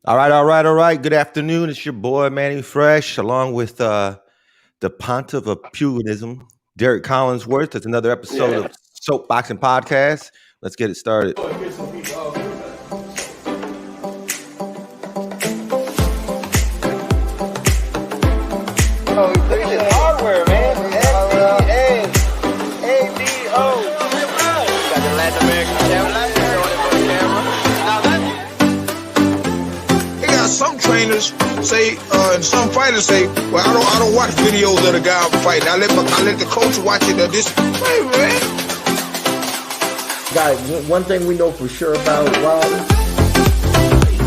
All right, all right, all right. Good afternoon. It's your boy Manny Fresh, along with the Pontiff of Pugilism, Derek Collinsworth. It's another episode of Soapboxing Podcast. Let's get it started. Oh, look at this hardware, man. S-D-A-A-D-O. Got the Latin American camera. Showing it for the camera. Now that's... They got some trainers say, and some fighters say, well, I don't watch videos of the guy fighting. I let the coach watch it. This, hey, man. Guys, one thing we know for sure about Wilder, he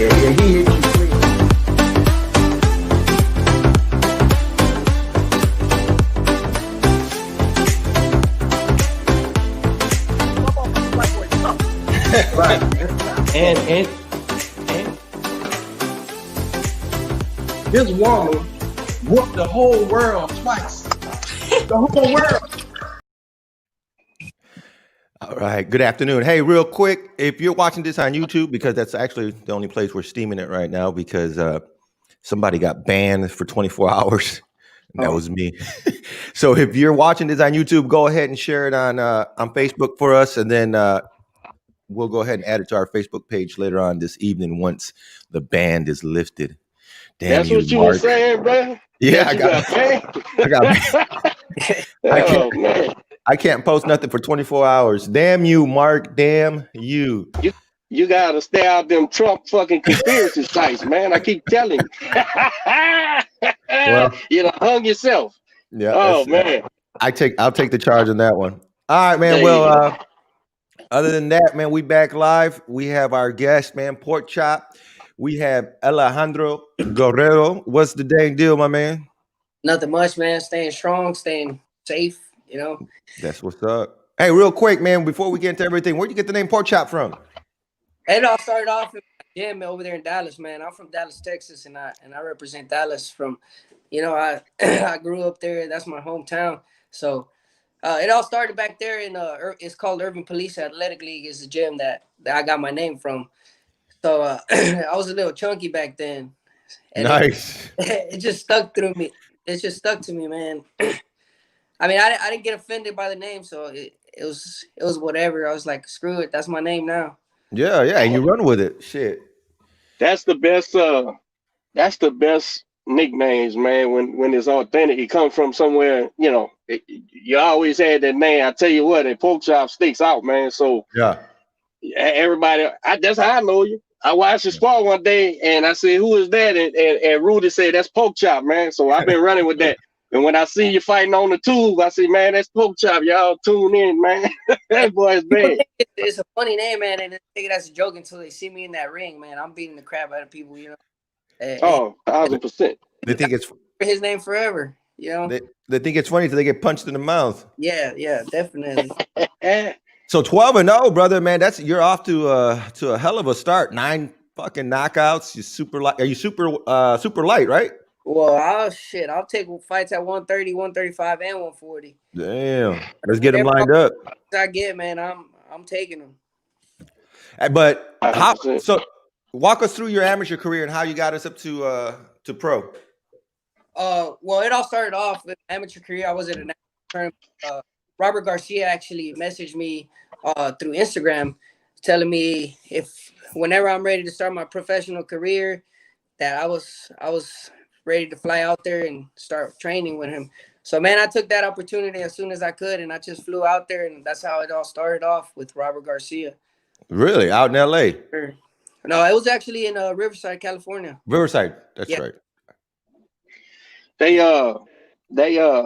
hit you clean. Right. And this woman whooped the whole world twice. The whole world. All right. Good afternoon. Hey, real quick, if you're watching this on YouTube, because that's actually the only place we're steaming it right now, because somebody got banned for 24 hours. And that was me. So if you're watching this on YouTube, go ahead and share it on Facebook for us, and then we'll go ahead and add it to our Facebook page later on this evening once the ban is lifted. Damn, that's what you were saying, bro. Yeah, I got I can't post nothing for 24 hours. Damn you, Mark. Damn you. You gotta stay out them Trump fucking conspiracy sites, man. I keep telling you. Well, you done hung yourself. Yeah. Oh man. I'll take the charge on that one. All right, man. Well, other than that, man, we back live. We have our guest, man, Pork Chop. We have Alejandro Guerrero. What's the dang deal, my man? Nothing much, man. Staying strong, staying safe, That's what's up. Hey, real quick, man, before we get into everything, where'd you get the name Pork Chop from? It all started off in my gym over there in Dallas, man. I'm from Dallas, Texas, and I represent Dallas from, I I grew up there. That's my hometown. So it all started back there in it's called Urban Police Athletic League. It's a gym that I got my name from. So I was a little chunky back then. And nice. It just stuck through me. It just stuck to me, man. I mean, I didn't get offended by the name, so it was whatever. I was like, screw it, that's my name now. Yeah, and you run with it. Shit. That's the best. That's the best nicknames, man. When it's authentic, it comes from somewhere. You always had that name. I tell you what, and Pork Chop sticks out, man. So yeah, everybody. That's how I know you. I watched the sport one day, and I said, "Who is that?" And Rudy said, "That's Pork Chop, man." So I've been running with that. And when I see you fighting on the tube, I say, "Man, that's Pork Chop. Y'all tune in, man." That boy's bad. It's a funny name, man, and they take it as a joke until they see me in that ring, man. I'm beating the crap out of people, 1,000%. They think it's his name forever, They think it's funny until they get punched in the mouth. Yeah, definitely. So 12-0, brother, man. You're off to a hell of a start. 9 fucking knockouts. You're super light. Are you super light, right? Well, I'll take fights at 130, 135, and 140. Damn. Let's get them lined up. I get, man. I'm taking them. But so walk us through your amateur career and how you got us up to pro. Well, it all started off with amateur career. I was at an tournament. Robert Garcia actually messaged me through Instagram telling me if whenever I'm ready to start my professional career, that I was ready to fly out there and start training with him. So, man, I took that opportunity as soon as I could, and I just flew out there, and that's how it all started off with Robert Garcia. Really? Out in L.A.? Sure. No, it was actually in Riverside, California. Riverside. That's right. They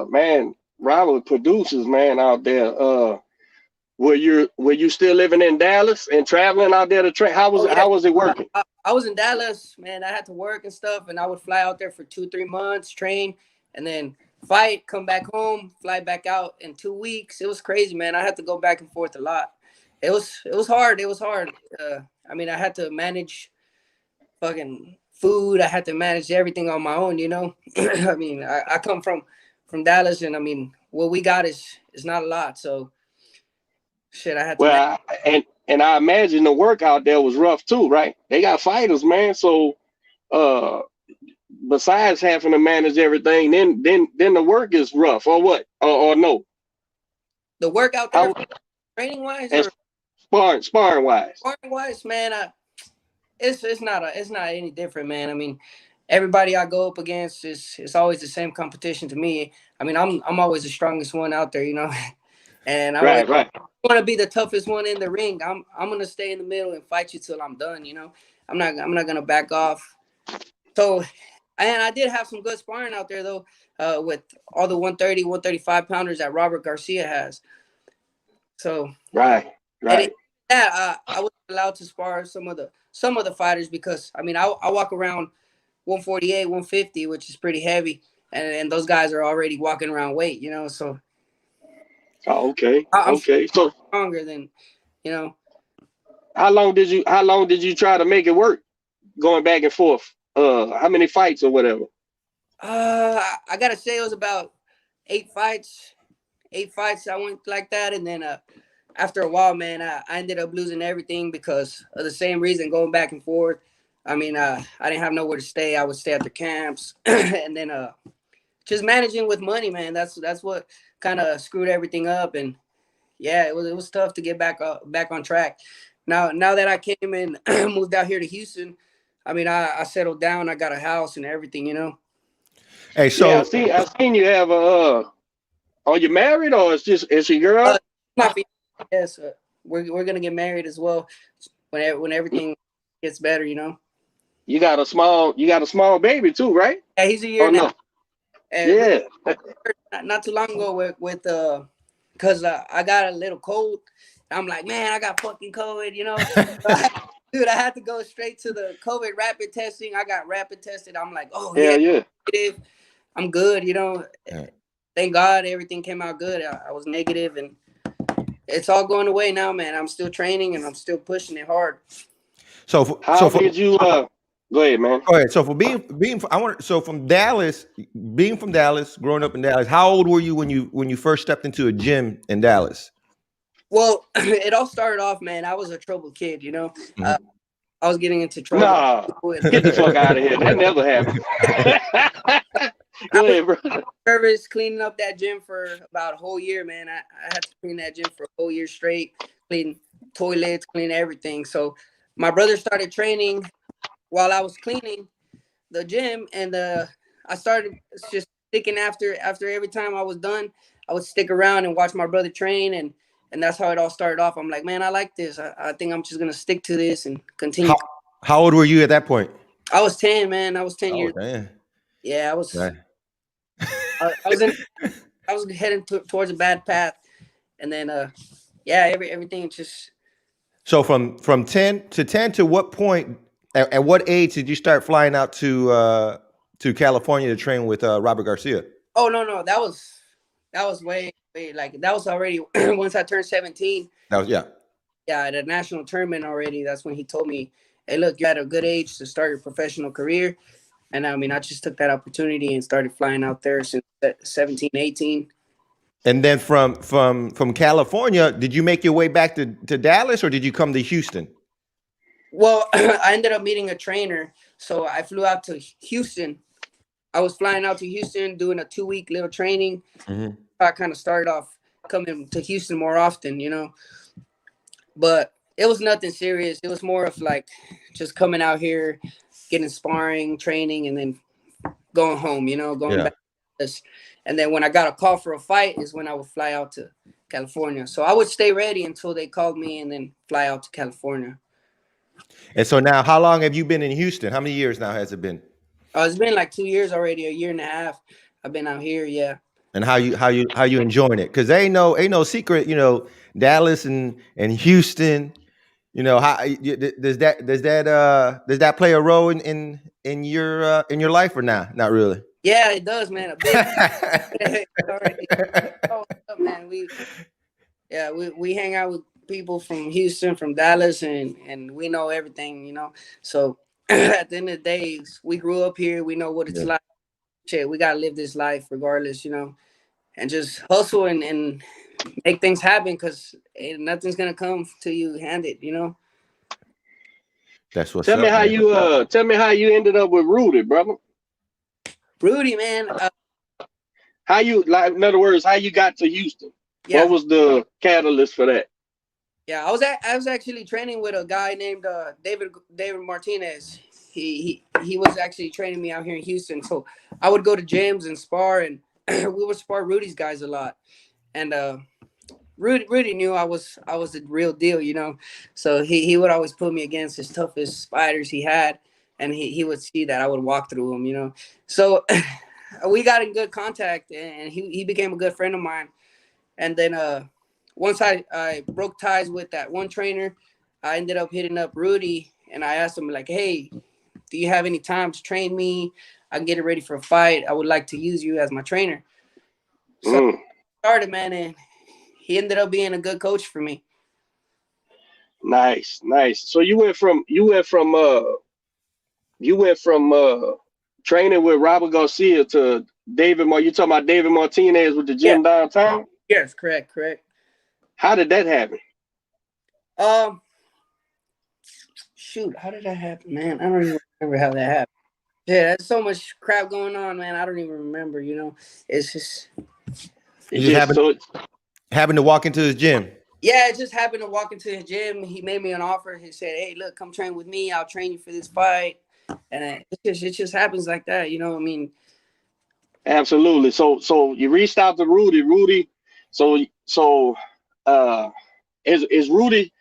man, Robert produces, man, out there. Were you still living in Dallas and traveling out there to train? How was it working? I was in Dallas, man. I had to work and stuff, and I would fly out there for 2-3 months, train, and then fight, come back home, fly back out in 2 weeks. It was crazy, man. I had to go back and forth a lot. It was hard. It was hard. I mean, I had to manage fucking food. I had to manage everything on my own, I mean, I come from Dallas, and I mean, what we got is not a lot. So shit, I had to. Well, and I imagine the work out there was rough too, right? They got fighters, man. So uh, besides having to manage everything, then the work is rough, or what? Or no? The work out there, How training wise as or sparring wise? sparring wise, man. It's not any different, man. I mean, everybody I go up against is it's always the same competition to me. I mean, I'm always the strongest one out there, you know, and I always Right. want to be the toughest one in the ring. I'm gonna stay in the middle and fight you till I'm done, you know. I'm not gonna back off. So, and I did have some good sparring out there though, with all the 130, 135 pounders that Robert Garcia has. So, Right. and yeah, I was allowed to spar some of the fighters because I mean I walk around 148, 150, which is pretty heavy, and those guys are already walking around weight, you know. So Oh, okay. I'm Okay. So stronger than, you know. how long did you try to make it work? Going back and forth. How many fights or whatever? I gotta say it was about 8 fights. 8 fights I went like that, and then after a while, man, I ended up losing everything because of the same reason, going back and forth. I mean, I didn't have nowhere to stay. I would stay at the camps, and then just managing with money, man. That's what kind of screwed everything up, and yeah, it was tough to get back on track. Now that I came and moved out here to Houston, I mean, I settled down. I got a house and everything, you know. Hey, Yeah, so I seen you have a. Are you married or is she girl? Not be- yes, we're gonna get married as well when everything gets better, you know. You got a small baby too, right? Yeah, he's a year Oh now. no. And Yeah. not too long ago with because I got a little cold. I'm like, man, I got fucking COVID, you know. Dude, I had to go straight to the COVID rapid testing. I got rapid tested. I'm like, oh yeah, Yeah. negative. I'm good, you know. Yeah. Thank God everything came out good. I was negative, and it's all going away now, man. I'm still training and I'm still pushing it hard. How did you go ahead, man? Go ahead. So for from Dallas, being from Dallas, growing up in Dallas, how old were you when you first stepped into a gym in Dallas? Well, it all started off, man. I was a troubled kid, you know. Mhm. I was getting into trouble. Nah, get the fuck out of here. That never happened. Go ahead, bro. Service cleaning up that gym for about a whole year, man. I had to clean that gym for a whole year straight, clean toilets, clean everything. So my brother started training while I was cleaning the gym, and I started just sticking after every time I was done. I would stick around and watch my brother train, and that's how it all started off. I'm like, man, I like this. I think I'm just gonna stick to this and continue. How old were you at that point? I was 10, man. I was 10 years. Man. Yeah, I was. Right. I was heading towards a bad path, and then yeah, everything just. So from 10 to what point? At what age did you start flying out to California to train with Robert Garcia? Oh no, that was way like that was already once I turned 17. That was Yeah, at a national tournament already. That's when he told me, "Hey, look, you're at a good age to start your professional career." And I mean, I just took that opportunity and started flying out there since 17, 18. And then from California, did you make your way back to Dallas, or did you come to Houston? Well, I ended up meeting a trainer, so I flew out to Houston. I was flying out to Houston, doing a 2-week little training. Mm-hmm. I kind of started off coming to Houston more often, you know. But it was nothing serious. It was more of like just coming out here, getting sparring, training, and then going home, you know, going back to this. And then when I got a call for a fight is when I would fly out to California. So I would stay ready until they called me and then fly out to California. And so now, how long have you been in Houston? How many years now has it been? It's been like 2 years already, a year and a half. I've been out here, yeah. And how you enjoying it? Because ain't no secret, you know, Dallas and Houston. You know, how does that play a role in your life or not? Not really. Yeah, it does, man. A big already. Oh, what's up, man? We hang out with people from Houston, from Dallas, and we know everything, you know. So at the end of the day, we grew up here. We know what it's like. Shit, we gotta live this life regardless, you know, and just hustle and make things happen because nothing's gonna come to you handed, That's what's Tell me up, how man. you ended up with Rudy, brother. Rudy, man. How you, like, in other words, how you got to Houston? Yeah, What was the catalyst for that? yeah. I was actually training with a guy named David Martinez. He was actually training me out here in Houston. So I would go to gyms and spar, and we would spar Rudy's guys a lot. And Rudy knew I was the real deal. So he would always put me against his toughest fighters he had, and he would see that I would walk through him. So we got in good contact, and he became a good friend of mine. And then once I broke ties with that one trainer, I ended up hitting up Rudy, and I asked him, like, hey, do you have any time to train me? I can get it ready for a fight. I would like to use you as my trainer. So I started, man, and he ended up being a good coach for me. Nice. So you went from training with Robert Garcia to David. You talking about David Martinez with the gym downtown? Yes, correct. How did that happen? Shoot, how did that happen, man? I don't even remember how that happened. Yeah, there's so much crap going on, man. I don't even remember. It's just. It just happened to walk into his gym. Yeah, it just happened to walk into his gym. He made me an offer. He said, hey, look, come train with me. I'll train you for this fight. And it just happens like that, I mean. Absolutely. So you reached out to Rudy. So is Rudy,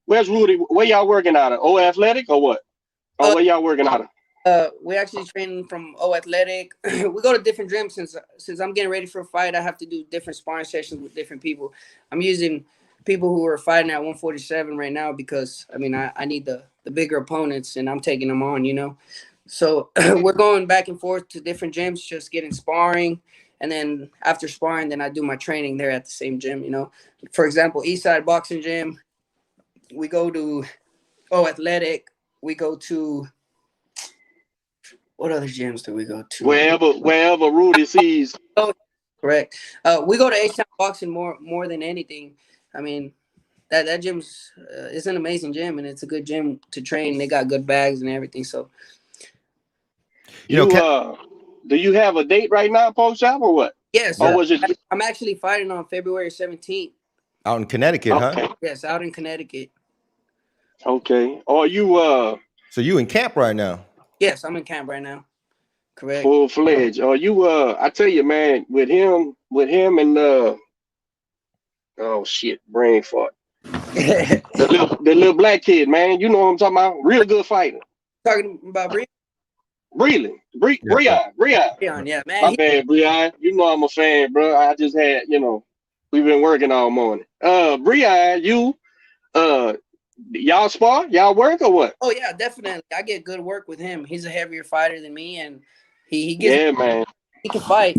where's Rudy? Where y'all working out of? O Athletic or what? Or where y'all working out of? We actually train from O Athletic. We go to different gyms since I'm getting ready for a fight. I have to do different sparring sessions with different people. I'm using people who are fighting at 147 right now because I mean I need the bigger opponents and I'm taking them on. So we're going back and forth to different gyms, just getting sparring, and then after sparring, then I do my training there at the same gym. For example, Eastside Boxing Gym. We go to O Athletic. We go to. What other gyms do we go to? Wherever Rudy sees. Oh, correct. We go to H-Town Boxing more than anything. I mean, that gym's it's an amazing gym and it's a good gym to train. They got good bags and everything. So, do you have a date right now, Post Shop, or what? Yes. Or was it? I'm actually fighting on February 17th. Out in Connecticut, okay. Huh? Yes, out in Connecticut. Okay. Are you So you in camp right now? Yes, I'm in camp right now. Correct. Full fledged. Are you I tell you, man, with him and oh shit, brain fart. the little black kid, man. You know what I'm talking about? Real good fighter. Talking about Breon? Breon, yeah, man. My bad, Breon. You know I'm a fan, bro. I just had, we've been working all morning. Breon, you y'all spar? Y'all work or what? Oh yeah, definitely. I get good work with him. He's a heavier fighter than me, and he gets. Yeah, man. He can fight.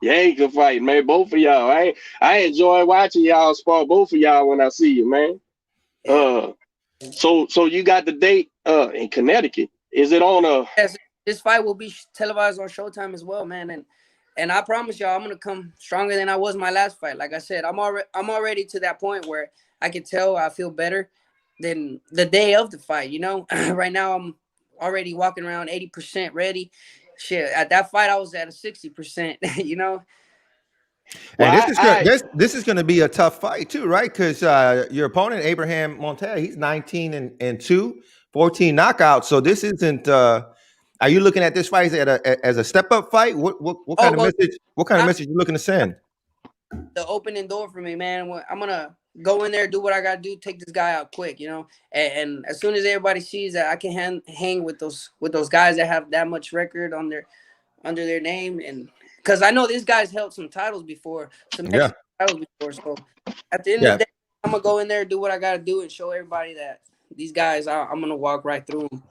Yeah, he can fight, man. Both of y'all. I enjoy watching y'all spar. Both of y'all when I see you, man. So you got the date in Connecticut. Is it on a? Yes, this fight will be televised on Showtime as well, man. And I promise y'all, I'm gonna come stronger than I was my last fight. Like I said, I'm already to that point where I can tell I feel better than the day of the fight. Right now I'm already walking around 80% ready. Shit, at that fight I was at a 60%. Hey, this is going to be a tough fight too, right? Because your opponent Abraham Montel, he's 19-2, 14 knockouts. So this isn't. Are you looking at this fight as a step up fight? What kind of message? What kind of message you looking to send? The opening door for me, man. I'm gonna go in there, do what I gotta do, take this guy out quick, And as soon as everybody sees that I can hang with those guys that have that much record under their name, and because I know these guys held some titles before, So at the end of the day, I'm gonna go in there, do what I gotta do, and show everybody that these guys, I'm gonna walk right through them.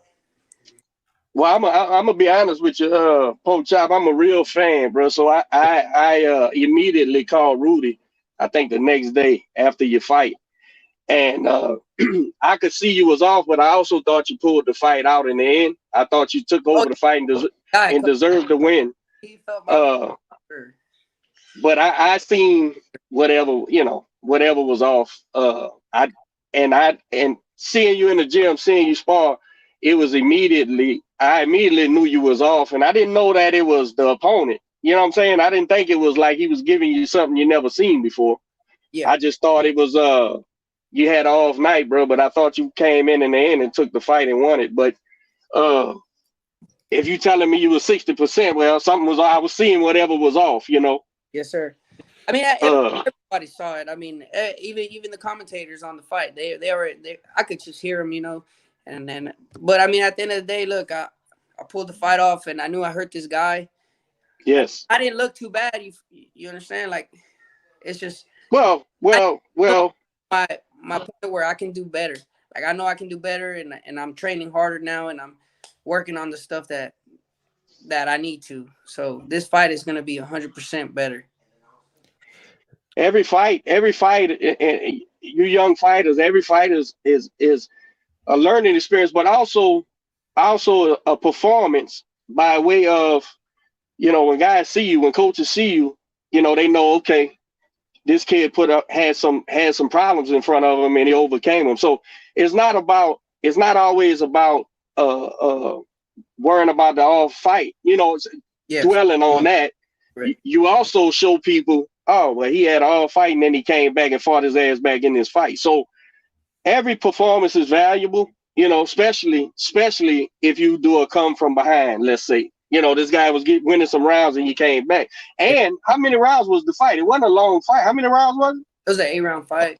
Well, I'm gonna be honest with you, Pope Chop. I'm a real fan, bro. So I immediately called Rudy. I think the next day after your fight, and I could see you was off, but I also thought you pulled the fight out in the end. I thought you took over the fight and deserved the win. but I seen whatever, whatever was off. And seeing you in the gym, seeing you spar, it was I immediately knew you was off, and I didn't know that it was the opponent. You know what I'm saying? I didn't think it was like he was giving you something you never seen before. Yeah. I just thought it was you had an off night, bro. But I thought you came in the end and took the fight and won it. But if you telling me you was 60%, well, something was. I was seeing whatever was off. Yes, sir. I mean, everybody saw it. I mean, even the commentators on the fight, they I could just hear them, and then. But I mean, at the end of the day, look, I pulled the fight off, and I knew I hurt this guy. Yes. I didn't look too bad. You understand? Like, it's just. Well. My point where I can do better. Like, I know I can do better, and I'm training harder now, and I'm working on the stuff that I need to. So this fight is gonna be 100% better. Every fight, and you young fighters, every fight is a learning experience, but also a performance by way of, when guys see you, when coaches see you, they know, okay, this kid had some problems in front of him and he overcame them. So it's not always about worrying about the off fight, dwelling on that. Right. You also show people, oh, well, he had all fight and then he came back and fought his ass back in this fight. So every performance is valuable, especially if you do a come from behind, let's say. This guy was winning some rounds and he came back. And how many rounds was the fight? It wasn't a long fight. How many rounds was it? It was an 8-round fight.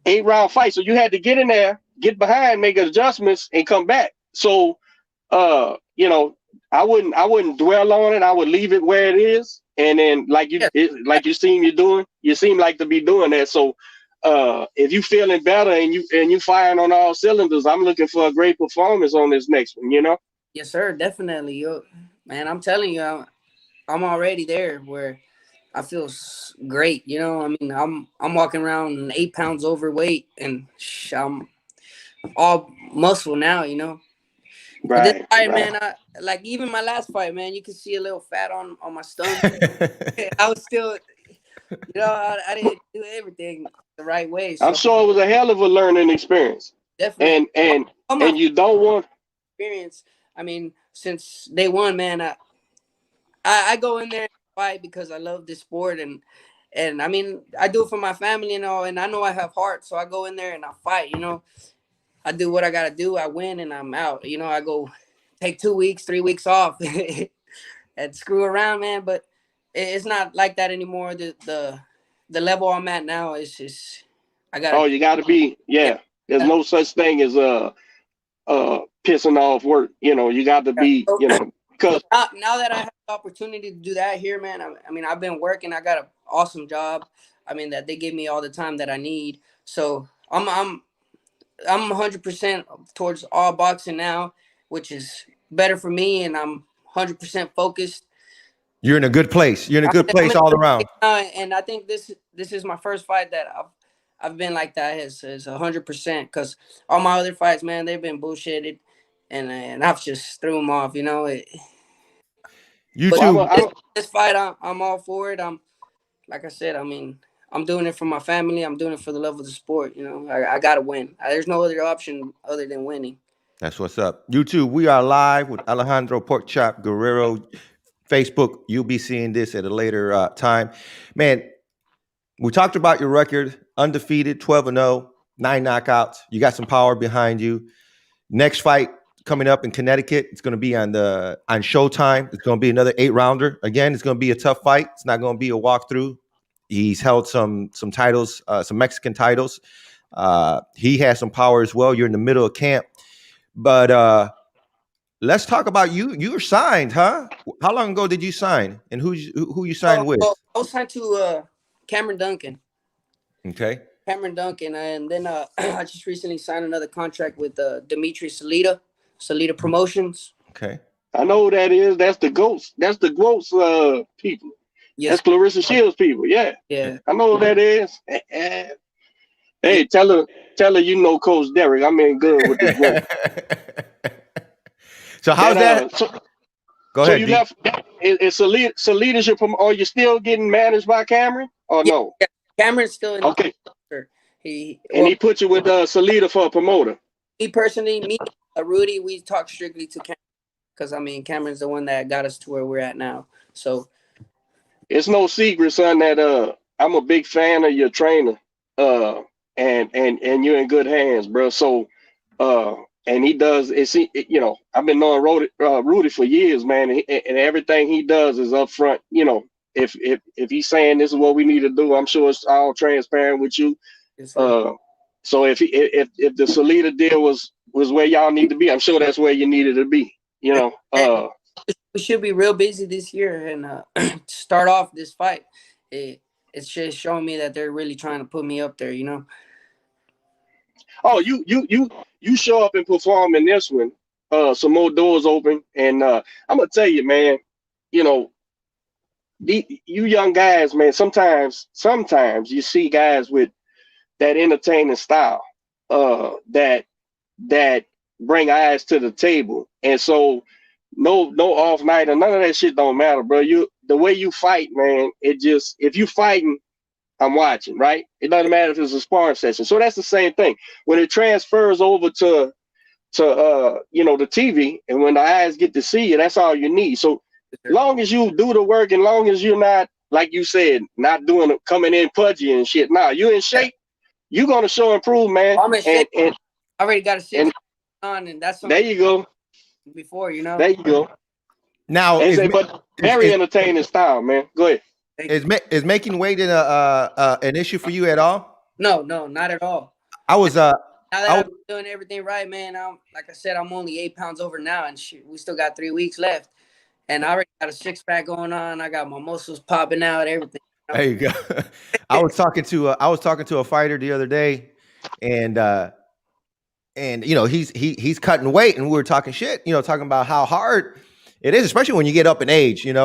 8-round fight. So you had to get in there, get behind, make adjustments, and come back. So, I wouldn't dwell on it. I would leave it where it is. And then, like you seem like to be doing that. So, if you feeling better and you firing on all cylinders, I'm looking for a great performance on this next one. Yes, sir. Definitely. Man, I'm telling you, I'm already there where I feel great. I mean, I'm walking around 8 pounds overweight and I'm all muscle now. But this fight, man, like even my last fight, man, you can see a little fat on my stomach. I was still, I didn't do everything the right way. So. I'm sure it was a hell of a learning experience. Definitely. And you don't want experience. I mean, since day one, man, I go in there and fight because I love this sport, and I mean, I do it for my family and all, and I know I have heart, so I go in there and I fight. I do what I gotta do. I win and I'm out. I go take 2 weeks, 3 weeks off and screw around, man. But it's not like that anymore. The level I'm at now is just I got. Oh, you gotta be There's no such thing as pissing off work. You got to be because now that I have the opportunity to do that here, man. I mean, I've been working. I got an awesome job. I mean, that they give me all the time that I need. So I'm 100% towards all boxing now, which is better for me, and I'm 100% focused. You're in a good place. You're in a good place all around. And I think this is my first fight that I've been like that is 100%, because all my other fights, man, they've been bullshitted, and I've just threw them off. This fight, I'm all for it. Like I said, I mean, I'm doing it for my family. I'm doing it for the love of the sport. I got to win. There's no other option other than winning. That's what's up. YouTube, we are live with Alejandro Pork Chop Guerrero. Facebook, you'll be seeing this at a later time. Man, we talked about your record, undefeated, 12-0, 9 knockouts. You got some power behind you. Next fight coming up in Connecticut. It's going to be on Showtime. It's going to be another 8-rounder. Again, it's going to be a tough fight. It's not going to be a walkthrough. He's held some titles, some Mexican titles. He has some power as well. You're in the middle of camp. But let's talk about you. You were signed, huh? How long ago did you sign? And who you signed with? I was signed to Cameron Duncan. Okay. Cameron Duncan. And then I just recently signed another contract with Dimitri Salita Promotions. Okay. I know who that is. That's the GOATs. That's the GOATs people. Yes. That's Clarissa Shields people. Yeah. Yeah. I know who that is. Hey, tell her you know Coach Derek. I'm in good with this one. So how's that? Go So ahead, you D. left. It's a leadership. Or you still getting managed by Cameron? Or no? Yeah. Cameron's still in. Okay. Well, He put you with Salida for a promoter. me personally, Rudy, we talk strictly to Cameron because I mean Cameron's the one that got us to where we're at now. So It's no secret, son, that I'm a big fan of your trainer. And you're in good hands, bro. So and he does I've been knowing Rudy for years, man, and everything he does is up front. If he's saying this is what we need to do, I'm sure it's all transparent with you. yes, So if the Salida deal was where y'all need to be, I'm sure that's where you needed to be. We should be real busy this year and start off this fight. It's just showing me that they're really trying to put me up there. Oh, you show up and perform in this one. Some more doors open, and I'm gonna tell you, man. You young guys, man. Sometimes you see guys with that entertaining style, that bring eyes to the table, and so no off night or none of that shit don't matter, bro. The way you fight, man. If you fighting, I'm watching, right? It doesn't matter if it's a sparring session. So that's the same thing. When it transfers over to the TV, and when the eyes get to see you, that's all you need. So long as you do the work, and long as you're not, like you said, not coming in pudgy and shit. Nah, you in shape. You're gonna show improve, man. I'm in shape. And I already got a 6 on, and that's there you go. Before, There you go. Now, But very entertaining style, man. Go ahead. Is making weight an issue for you at all? No, not at all. I was now that I'm doing everything right, man. Like I said, I'm only 8 pounds over now, and we still got 3 weeks left. And I already got a 6-pack going on. I got my muscles popping out, everything. There you go. I was talking to a fighter the other day, and he's cutting weight, and we were talking shit, talking about how hard it is, especially when you get up in age, and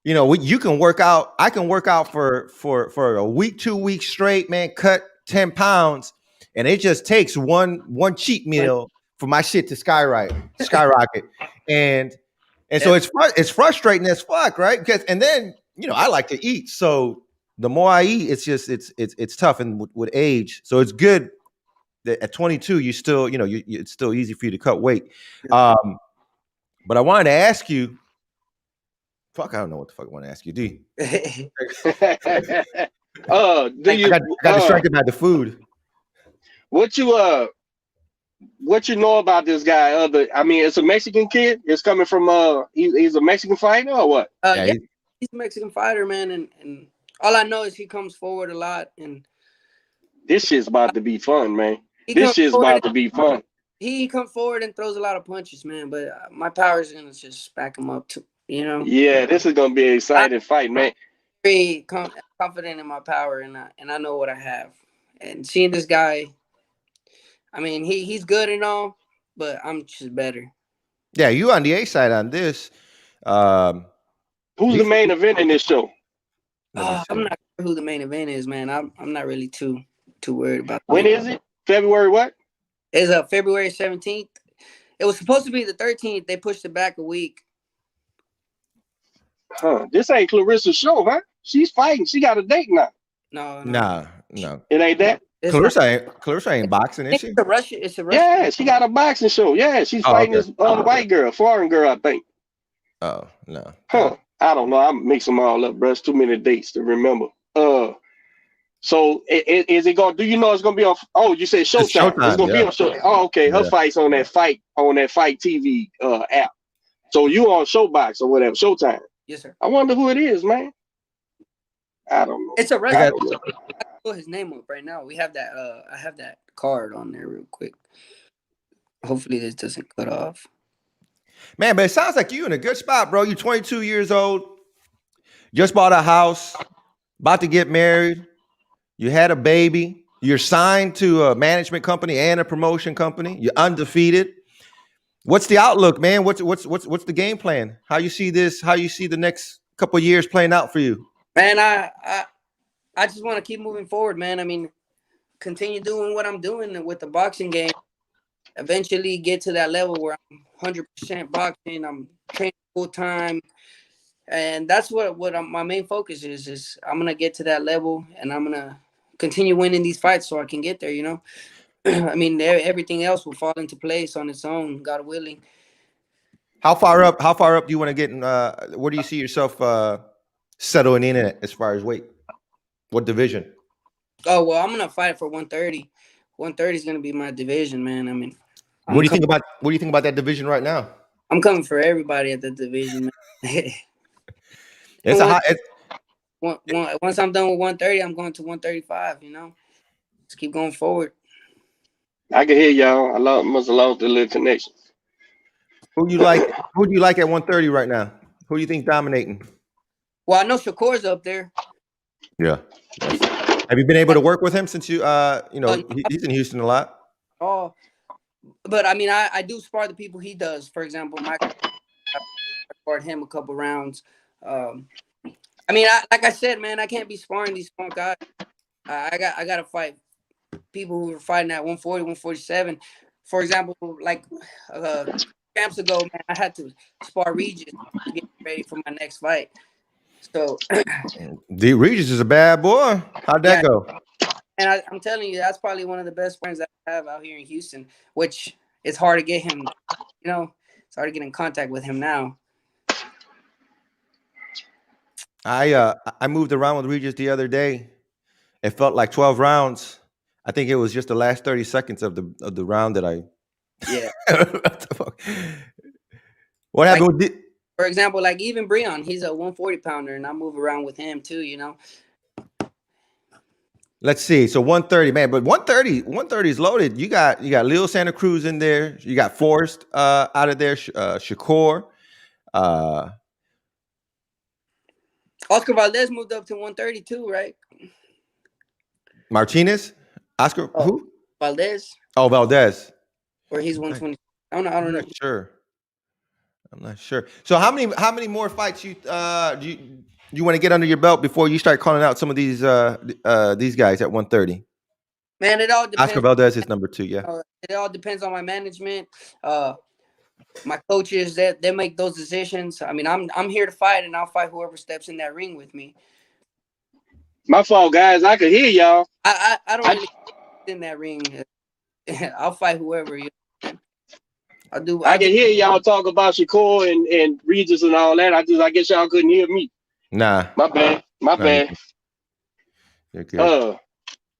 you can work out. I can work out for a week, 2 weeks straight, man. Cut 10 pounds, and it just takes one cheat meal for my shit to skyrocket, and so it's frustrating as fuck, right? Because then I like to eat, so the more I eat, it's tough, and with age, so it's good that at 22 you still it's still easy for you to cut weight. But I wanted to ask you. Fuck, I don't know what the fuck I want to ask you, D. I got distracted by the food. What you know about this guy? I mean, it's a Mexican kid. It's coming from he's a Mexican fighter or what? Yeah, he's a Mexican fighter, man, and all I know is he comes forward a lot, and this shit's about to be fun, man. This shit's about to be fun. He comes forward and throws a lot of punches, man, but my power is gonna just back him up too. Yeah, this is gonna be an exciting fight, man. Very confident in my power, and I know what I have. And seeing this guy, I mean, he's good and all, but I'm just better. Yeah, you on the A side on this. Who's the main event in this show? I'm not sure who the main event is, man. I'm not really too worried about that. When is it? February what? It's February 17th. It was supposed to be the 13th. They pushed it back a week. Huh? This ain't Clarissa's show, huh? She's fighting. She got a date now. No. It ain't that. Clarissa ain't boxing, is she? It's a Russian. Yeah, she got a boxing show. Yeah, she's fighting this white girl, foreign girl, I think. Oh no. Huh? I don't know. I mix them all up, bro. It's too many dates to remember. So is it going? Do you know it's going to be on? Oh, you said Showtime. It's going to be on Showtime. Oh, okay. Her fight's on that fight TV app. So you on Showbox or whatever, Showtime. Yes, sir. I wonder who it is, man. I don't know. It's a wrestler. I put his name up right now. We have that. I have that card on there real quick. Hopefully this doesn't cut off. Man, but it sounds like you in a good spot, bro. You're 22 years old. Just bought a house. About to get married. You had a baby. You're signed to a management company and a promotion company. You're undefeated. What's the outlook, man? What's the game plan? How you see this? How you see the next couple of years playing out for you? Man, I just want to keep moving forward, man. I mean, continue doing what I'm doing with the boxing game. eventually get to that level where I'm 100% boxing. I'm training full time, and that's what my main focus is. Is I'm gonna get to that level, and I'm gonna continue winning these fights so I can get there. You know, I mean, everything else will fall into place on its own, God willing. How far up? How far up do you want to get? In, where do you see yourself settling in at as far as weight? What division? Oh well, I'm gonna fight for 130. 130 is gonna be my division, man. I mean, What do you think about? What do you think about that division right now? I'm coming for everybody at the division, man. It's a high. Once I'm done with 130, I'm going to 135. You know, just keep going forward. I can hear y'all. Must have lost a little connection. Who do you like? Who do you like at 130 right now? Who do you think dominating? Well, I know Shakur's up there. Yeah. Have you been able to work with him since you? He's in Houston a lot. Oh, but I mean, I do spar the people he does. For example, Michael, I sparred him a couple rounds. I mean, like I said, man, I can't be sparring these small guys. I got to fight people who are fighting at 140, 147. For example, like champs ago, man, I had to spar Regis to get ready for my next fight. So, D Regis is a bad boy. How'd that go? And I'm telling you, that's probably one of the best friends that I have out here in Houston, which it's hard to get him, you know, it's hard to get in contact with him now. I moved around with Regis the other day. It felt like 12 rounds. I think it was just the last 30 seconds of the round that I. Yeah. What the fuck? What happened with? For example, like even Breon, he's a 140 pounder, and I move around with him too. You know. Let's see. So 130, man, but 130 is loaded. You got Leo Santa Cruz in there. You got Forrest out of there. Shakur. Oscar Valdez moved up to 132, right? Martinez, Oscar who? Valdez. Oh, Valdez. Or he's 120. I don't know. I'm not sure. So how many more fights you want to get under your belt before you start calling out some of these guys at 130? Man, it all depends. Oscar Valdez is number 2, yeah. It all depends on my management, my coaches. That they make those decisions. I mean, I'm here to fight, and I'll fight whoever steps in that ring with me. My fault, guys. I could hear y'all. I don't really in that ring. I'll fight whoever. I can hear y'all talk about Shakur and Regis and all that. I guess y'all couldn't hear me. Nah. My bad. You're good.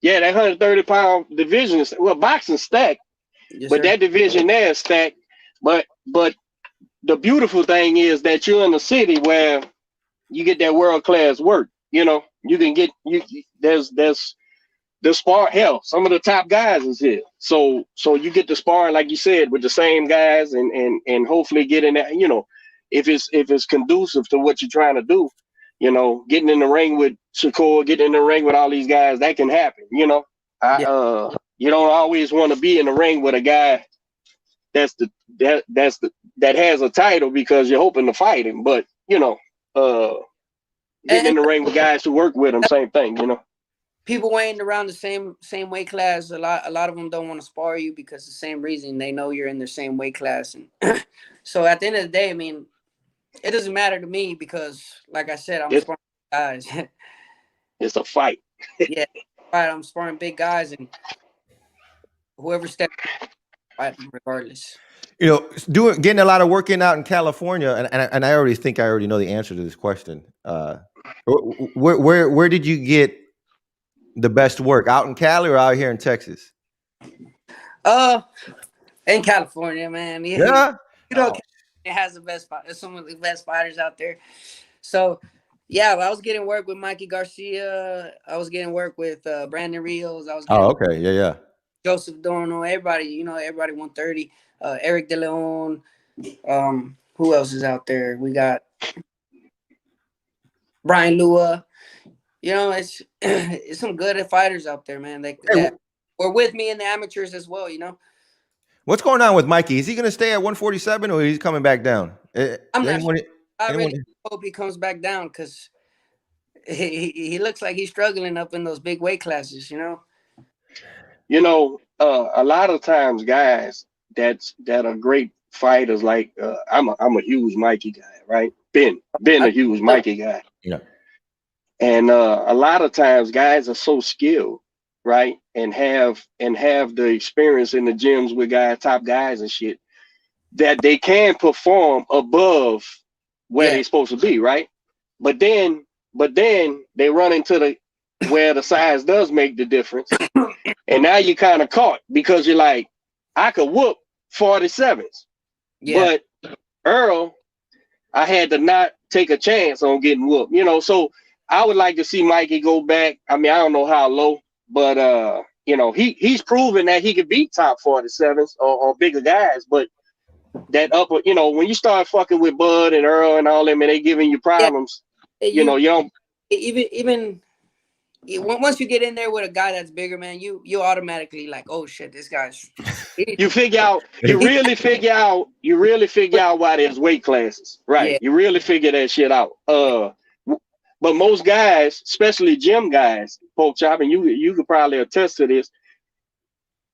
Yeah, that 130-pound division is boxing stacked, yes, but sir. that division there is stacked. But the beautiful thing is that you're in a city where you get that world class work. You know, you can get there's the spar. Hell, some of the top guys is here, so you get to spar, like you said, with the same guys, and hopefully get in that. You know, if it's conducive to what you're trying to do, you know, getting in the ring with Shakur, getting in the ring with all these guys, that can happen. You know, you don't always want to be in the ring with a guy that has a title because you're hoping to fight him, but you know, getting in the ring with guys who work with him, same thing. You know. People weighing around the same weight class, a lot of them don't want to spar you because the same reason, they know you're in the same weight class. And so at the end of the day, I mean, it doesn't matter to me because, like I said, I'm sparring guys. It's a fight. Yeah, right. I'm sparring big guys, and whoever steps, fight regardless. You know, getting a lot of work in out in California, and I already think I already know the answer to this question. Where did you get the best work, out in Cali or out here in Texas? In California, man. Yeah. You know, it has the best. Some of the best fighters out there. So, yeah, I was getting work with Mikey Garcia. I was getting work with Brandon Rios. I was. Okay. Yeah. Joseph Dorno. Everybody 130. Eric De Leon. Who else is out there? We got Brian Lua. You know, it's some good fighters out there, man. That were with me in the amateurs as well, you know. What's going on with Mikey? Is he going to stay at 147 or he's coming back down? I'm not sure. I really hope he comes back down because he looks like he's struggling up in those big weight classes, you know. You know, a lot of times guys that are great fighters. Like I'm a huge Mikey guy, right? Been a huge Mikey guy. Yeah. And a lot of times guys are so skilled, right? And have the experience in the gyms with top guys and shit, that they can perform above where they're supposed to be, right? But then they run into where the size does make the difference. And now you kind of caught, because you're like, I could whoop 47s. Yeah. But Earl, I had to not take a chance on getting whooped, you know. So I would like to see Mikey go back. I mean, I don't know how low, but you know, he's proven that he could beat top 47s or bigger guys. But that upper, you know, when you start fucking with Bud and Earl and all them, and they giving you problems, you know, you don't even once you get in there with a guy that's bigger, man, you automatically like, oh shit, this guy's. You really figure out why there's weight classes, right? Yeah. You really figure that shit out. But most guys, especially gym guys, Pork Chop, and you could probably attest to this.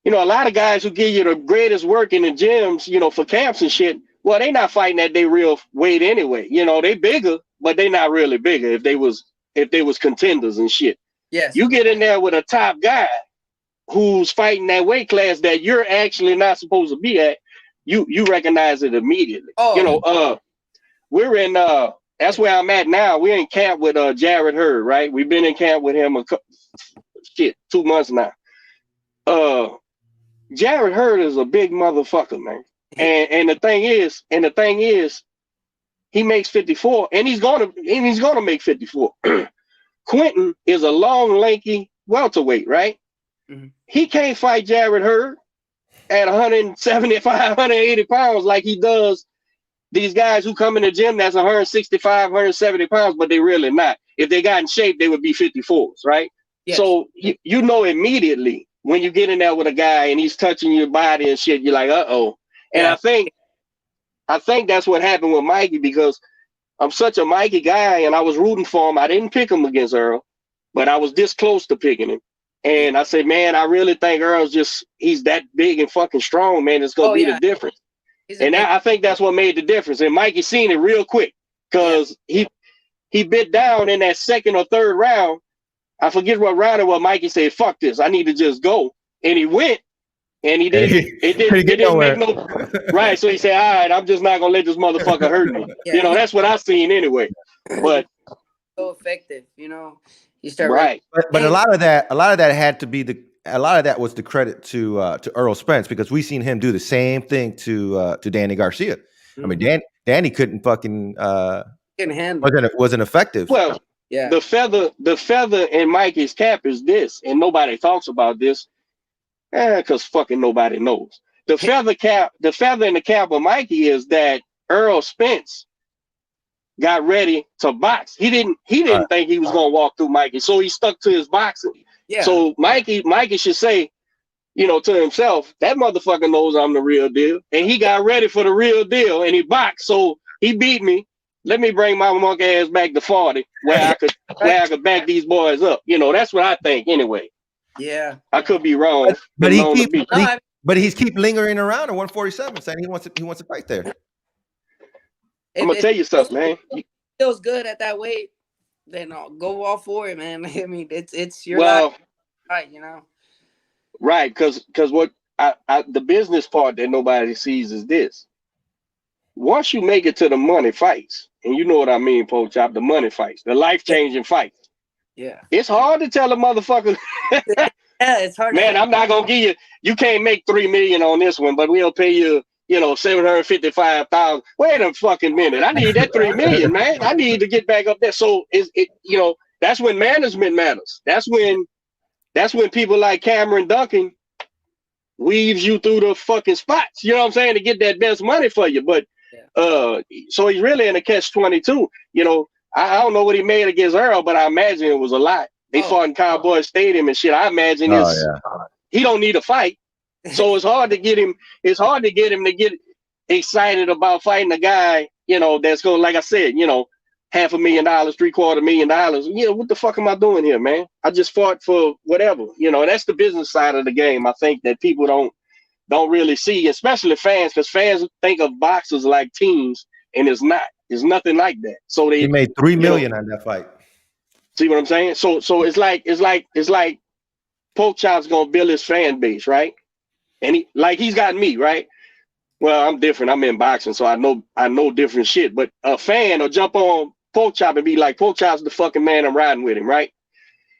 You know, a lot of guys who give you the greatest work in the gyms, you know, for camps and shit, well, they not fighting at their real weight anyway. You know, they bigger, but they not really bigger if they was contenders and shit. Yes. You get in there with a top guy who's fighting that weight class that you're actually not supposed to be at, you recognize it immediately. Oh. You know, we're in that's where I'm at now. We're in camp with Jared Hurd, right? We've been in camp with him 2 months now. Jared Hurd is a big motherfucker, man. And the thing is, he makes 54, and he's gonna make 54. Quentin is a long, lanky welterweight, right? Mm-hmm. He can't fight Jared Hurd at 175, 180 pounds like he does these guys who come in the gym that's 165, 170 pounds, but they really not. If they got in shape, they would be 54s, right? Yes. So you know immediately when you get in there with a guy and he's touching your body and shit, you're like, uh-oh. And yeah. I think that's what happened with Mikey, because I'm such a Mikey guy and I was rooting for him. I didn't pick him against Earl, but I was this close to picking him. And I said, man, I really think Earl's he's that big and fucking strong, man. It's going to be the difference. And I think that's what made the difference. And Mikey seen it real quick, because he bit down in that second or third round. I forget what round it was. Mikey said, fuck this, I need to just go. And he went, and he didn't. It didn't make no right. So he said, all right, I'm just not going to let this motherfucker hurt me. Yeah, you know, that's what I seen anyway. But so effective, you know. You start right. But a lot of that had to be a lot of that was the credit to Earl Spence, because we seen him do the same thing to Danny Garcia. Mm-hmm. I mean, Danny couldn't fucking wasn't effective. Well, yeah. The feather in Mikey's cap is this, and nobody talks about this, because fucking nobody knows. The feather in the cap of Mikey is that Earl Spence got ready to box. He didn't think he was gonna walk through Mikey, so he stuck to his boxing. Yeah. So Mikey should say, you know, to himself, that motherfucker knows I'm the real deal, and he got ready for the real deal, and he boxed. So he beat me. Let me bring my monkey ass back to 40, where I could back these boys up. You know, that's what I think anyway. Yeah, I could be wrong, but he's keep lingering around at 147, saying he wants to fight there. I'm gonna tell you something, man. Feels good at that weight, then go all for it, man. I mean, it's your life, right? You know, right? Because what the business part that nobody sees is this: once you make it to the money fights, and you know what I mean, Pork Chop, the money fights, the life-changing fights. Yeah, it's hard to tell a motherfucker. Yeah, it's hard. Man, I'm not gonna give you. You can't make $3 million on this one, but we'll pay you. You know, $755,000. Wait a fucking minute! I need that $3 million, man. I need to get back up there. So you know, that's when management matters. That's when people like Cameron Duncan weaves you through the fucking spots. You know what I'm saying, to get that best money for you. But so he's really in a catch-22. You know, I don't know what he made against Earl, but I imagine it was a lot. They fought in Cowboy Stadium and shit. I imagine he don't need a fight. So it's hard to get him. It's hard to get him to get excited about fighting a guy, you know, that's going, like I said, you know, $500,000, $750,000. You know, what the fuck am I doing here, man? I just fought for whatever. You know, that's the business side of the game. I think that people don't don't really see, especially fans, because fans think of boxers like teams, and it's not. It's nothing like that. So He they made $3 million on that fight. see what I'm saying. So it's like Pork Chop's gonna build his fan base, right? And he's got me, right? Well, I'm different. I'm in boxing, so I know different shit. But a fan will jump on Pork Chop and be like, Pork Chop's the fucking man. I'm riding with him, right?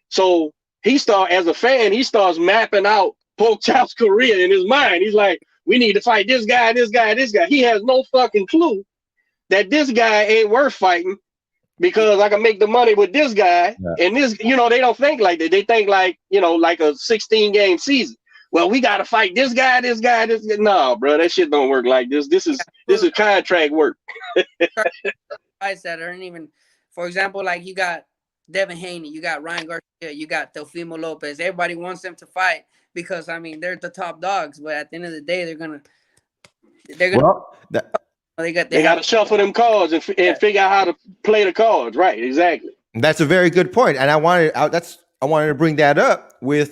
So as a fan, he starts mapping out Pork Chop's career in his mind. He's like, we need to fight this guy, this guy, this guy. He has no fucking clue that this guy ain't worth fighting because I can make the money with this guy. Yeah. And this, they don't think like that. They think like, like a 16-game season. Well, we got to fight this guy, this guy, this guy. No, bro, that shit don't work like this. This is contract work. Fights that aren't even, for example, like you got Devin Haney, you got Ryan Garcia, you got Teofimo Lopez. Everybody wants them to fight because they're the top dogs. But at the end of the day, they're gonna. Well, they got to shuffle them cards and figure out how to play the cards. Right, exactly. That's a very good point, and I wanted to bring that up with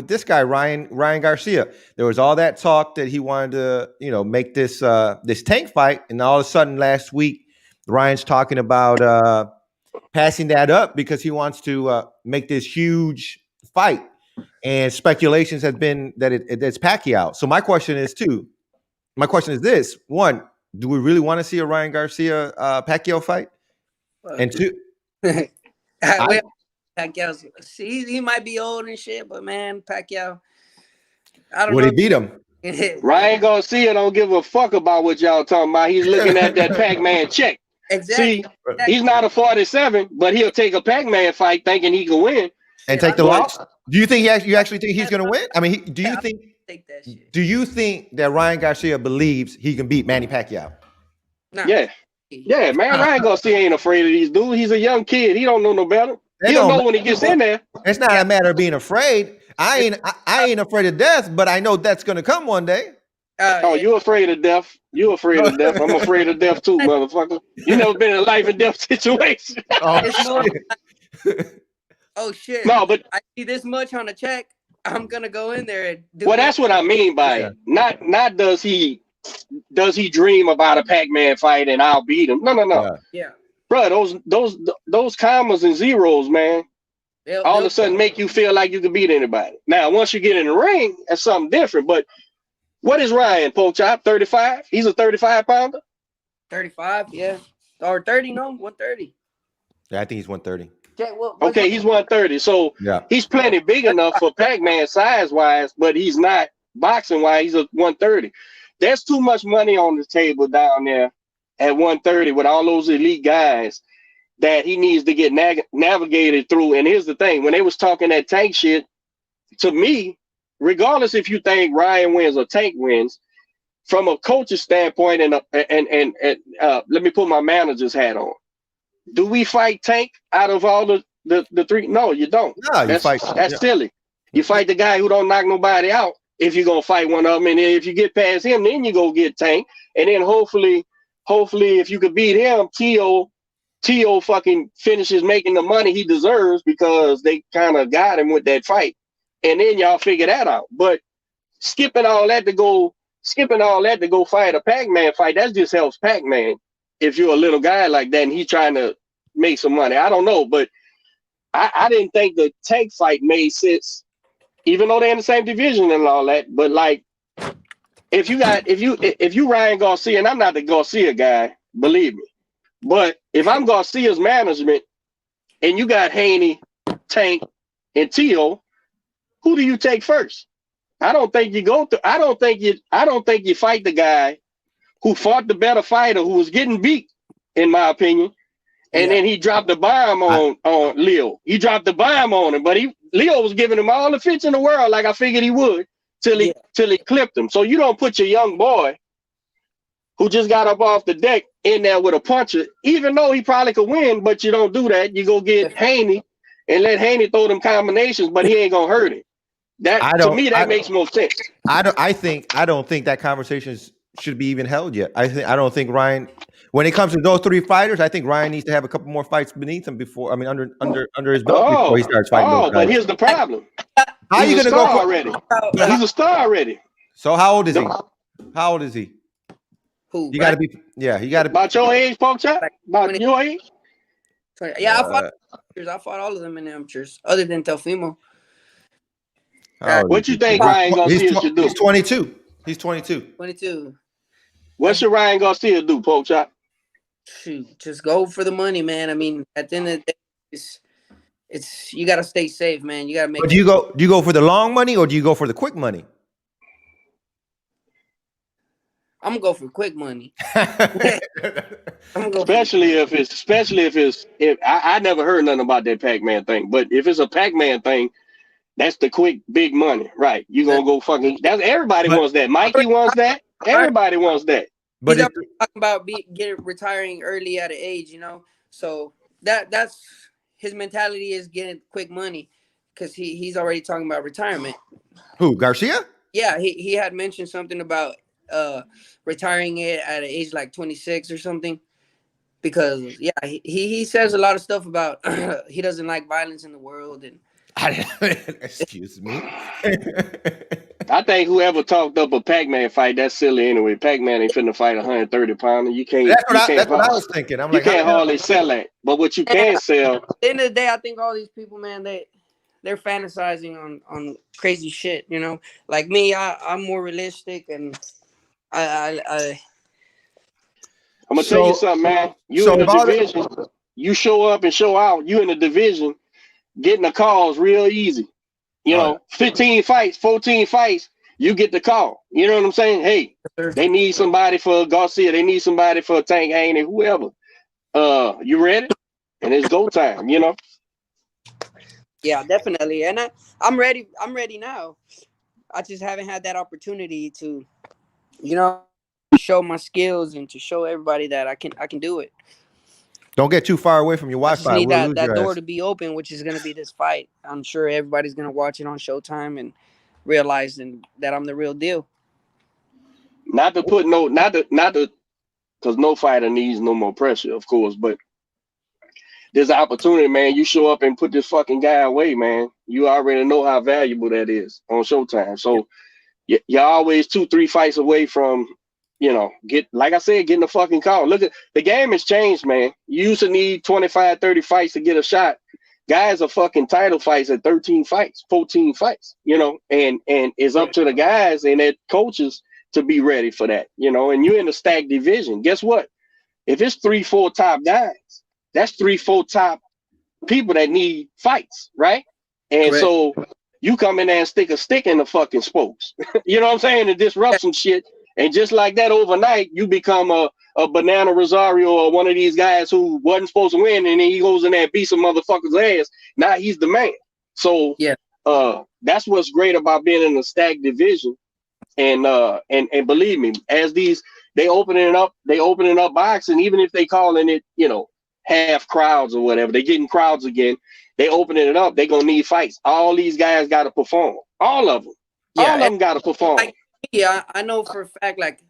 this guy Ryan Garcia. There was all that talk that he wanted to make this Tank fight, and all of a sudden last week Ryan's talking about passing that up because he wants to make this huge fight, and speculations have been that it's Pacquiao. So my question is this: one, do we really want to see a Ryan Garcia Pacquiao fight? And two, Pacquiao, he might be old and shit, but man, Pacquiao, I don't know. Would he beat him? Ryan Garcia don't give a fuck about what y'all talking about. He's looking at that Pac-Man check. Exactly. See, he's not a 47, but he'll take a Pac-Man fight thinking he can win and take the loss. Do you think you actually think he's going to win? I mean, do you think? Take that shit. Do you think that Ryan Garcia believes he can beat Manny Pacquiao? Nah. Yeah, man. Ryan Garcia ain't afraid of these dudes. He's a young kid. He don't know no better. He'll know when he gets in there. It's not a matter of being afraid. I ain't afraid of death, but I know that's going to come one day. You afraid of death? You afraid of death? I'm afraid of death too, motherfucker. You never been in a life and death situation. Oh shit. No, but I see this much on a check. I'm gonna go in there and do. Well, that's what I mean by it. Not does he dream about a Pac-Man fight and I'll beat him? No. Yeah. Bro, those commas and zeros, man. All of a sudden make you feel like you can beat anybody. Now, once you get in the ring, that's something different. But what is Ryan, Pork Chop? 35? He's a 35-pounder? 35, yeah. Or 30, no? 130. Yeah, I think he's 130. Okay, he's 130. So he's plenty big enough for Pac-Man size-wise, but he's not boxing-wise. He's a 130. There's too much money on the table down there at 130 with all those elite guys that he needs to get navigated through. And here's the thing. When they was talking that Tank shit, to me, regardless if you think Ryan wins or Tank wins, from a coach's standpoint, and let me put my manager's hat on. Do we fight Tank out of all the three? No, you don't. No, that's silly. You fight the guy who don't knock nobody out if you're gonna fight one of them, and then if you get past him, then you go get Tank, and then hopefully if you could beat him, T.O. fucking finishes making the money he deserves because they kind of got him with that fight, and then y'all figure that out. But skipping all that to go fight a Pac-Man fight, that just helps Pac-Man. If you're a little guy like that and he's trying to make some money, I don't know, but I didn't think the Tank fight made sense, even though they're in the same division and all that. But like, if you Ryan Garcia, and I'm not the Garcia guy, believe me, but if I'm Garcia's management and you got Haney, Tank, and T.O., who do you take first? I don't think you fight the guy who fought the better fighter, who was getting beat, in my opinion. And then he dropped the bomb on Leo. He dropped the bomb on him, but Leo was giving him all the fits in the world, like I figured he would, till he clipped him. So you don't put your young boy who just got up off the deck in there with a puncher, even though he probably could win, but you don't do that. You go get Haney and let Haney throw them combinations, but he ain't gonna hurt him. To me, that makes more sense. I don't think that conversation should be even held yet. I don't think Ryan, when it comes to those three fighters, I think Ryan needs to have a couple more fights beneath him under his belt before he starts fighting. But here's the problem. How are you gonna go already? He's a star already. So how old is he? How old is he? Who? You got to be. Yeah, you got to be. About your age, Pork Chop? Like About 20. your age? Yeah, I fought all of them in the amateurs, other than Teofimo. How old What is you he? think Ryan Garcia should do? He's 22. He's 22. 22. What should Ryan Garcia do, Pork Chop? Shoot, just go for the money, man. I mean, at the end of the day, it's you gotta stay safe, man. You gotta make. But do you go for the long money or do you go for the quick money? I'm gonna go for quick money. Especially if I never heard nothing about that Pac-Man thing, but if it's a Pac-Man thing, that's the quick big money, right? You gonna go fucking. That's everybody wants that. Mikey wants that. Everybody wants that. But he's talking about retiring early at an age, you know. So that's his mentality is getting quick money because he's already talking about retirement. Who, Garcia? Yeah, he had mentioned something about retiring it at an age like 26 or something. Because yeah, he says a lot of stuff about he doesn't like violence in the world and excuse me. I think whoever talked up a Pac-Man fight, that's silly anyway. Pac-Man ain't finna fight 130 pounder. You can't. That's what I was thinking. I'm you can't hardly sell that. But what you can sell. At the end of the day, I think all these people, man, they're fantasizing on crazy shit. You know, like me, I'm more realistic, and I'm gonna tell you something, man. You in the division, you show up and show out. You in the division, getting the calls real easy. You know, 15 fights, 14 fights, you get the call. You know what I'm saying? Hey, they need somebody for Garcia. They need somebody for Tank Haney, whoever. You ready? And it's go time, you know? Yeah, definitely. And I'm ready. I'm ready now. I just haven't had that opportunity to, you know, show my skills and to show everybody that I can do it. Don't get too far away from your Wi-Fi. I just need that door to be open, which is going to be this fight. I'm sure everybody's going to watch it on Showtime and realize that I'm the real deal. Not to, because no fighter needs no more pressure, of course, but there's an opportunity, man. You show up and put this fucking guy away, man. You already know how valuable that is on Showtime. So you're always 2-3 fights away from, you know, getting a fucking call. Look at the game has changed, man. You used to need 25, 30 fights to get a shot. Guys are fucking title fights at 13 fights, 14 fights, you know, and it's up to the guys and their coaches to be ready for that, you know, and you're in a stacked division. Guess what? If it's 3-4 top guys, that's 3-4 top people that need fights, right? And so you come in there and stick a stick in the fucking spokes. You know what I'm saying? And disrupt some shit. And just like that, overnight, you become a Banana Rosario or one of these guys who wasn't supposed to win, and then he goes in there and beats some motherfucker's ass. Now he's the man. So that's what's great about being in a stacked division. And believe me, as they opening up boxing, even if they calling it, you know, half crowds or whatever, they getting crowds again. They opening it up. They gonna need fights. All these guys got to perform. All of them. All of them got to perform. Yeah, I know for a fact, like,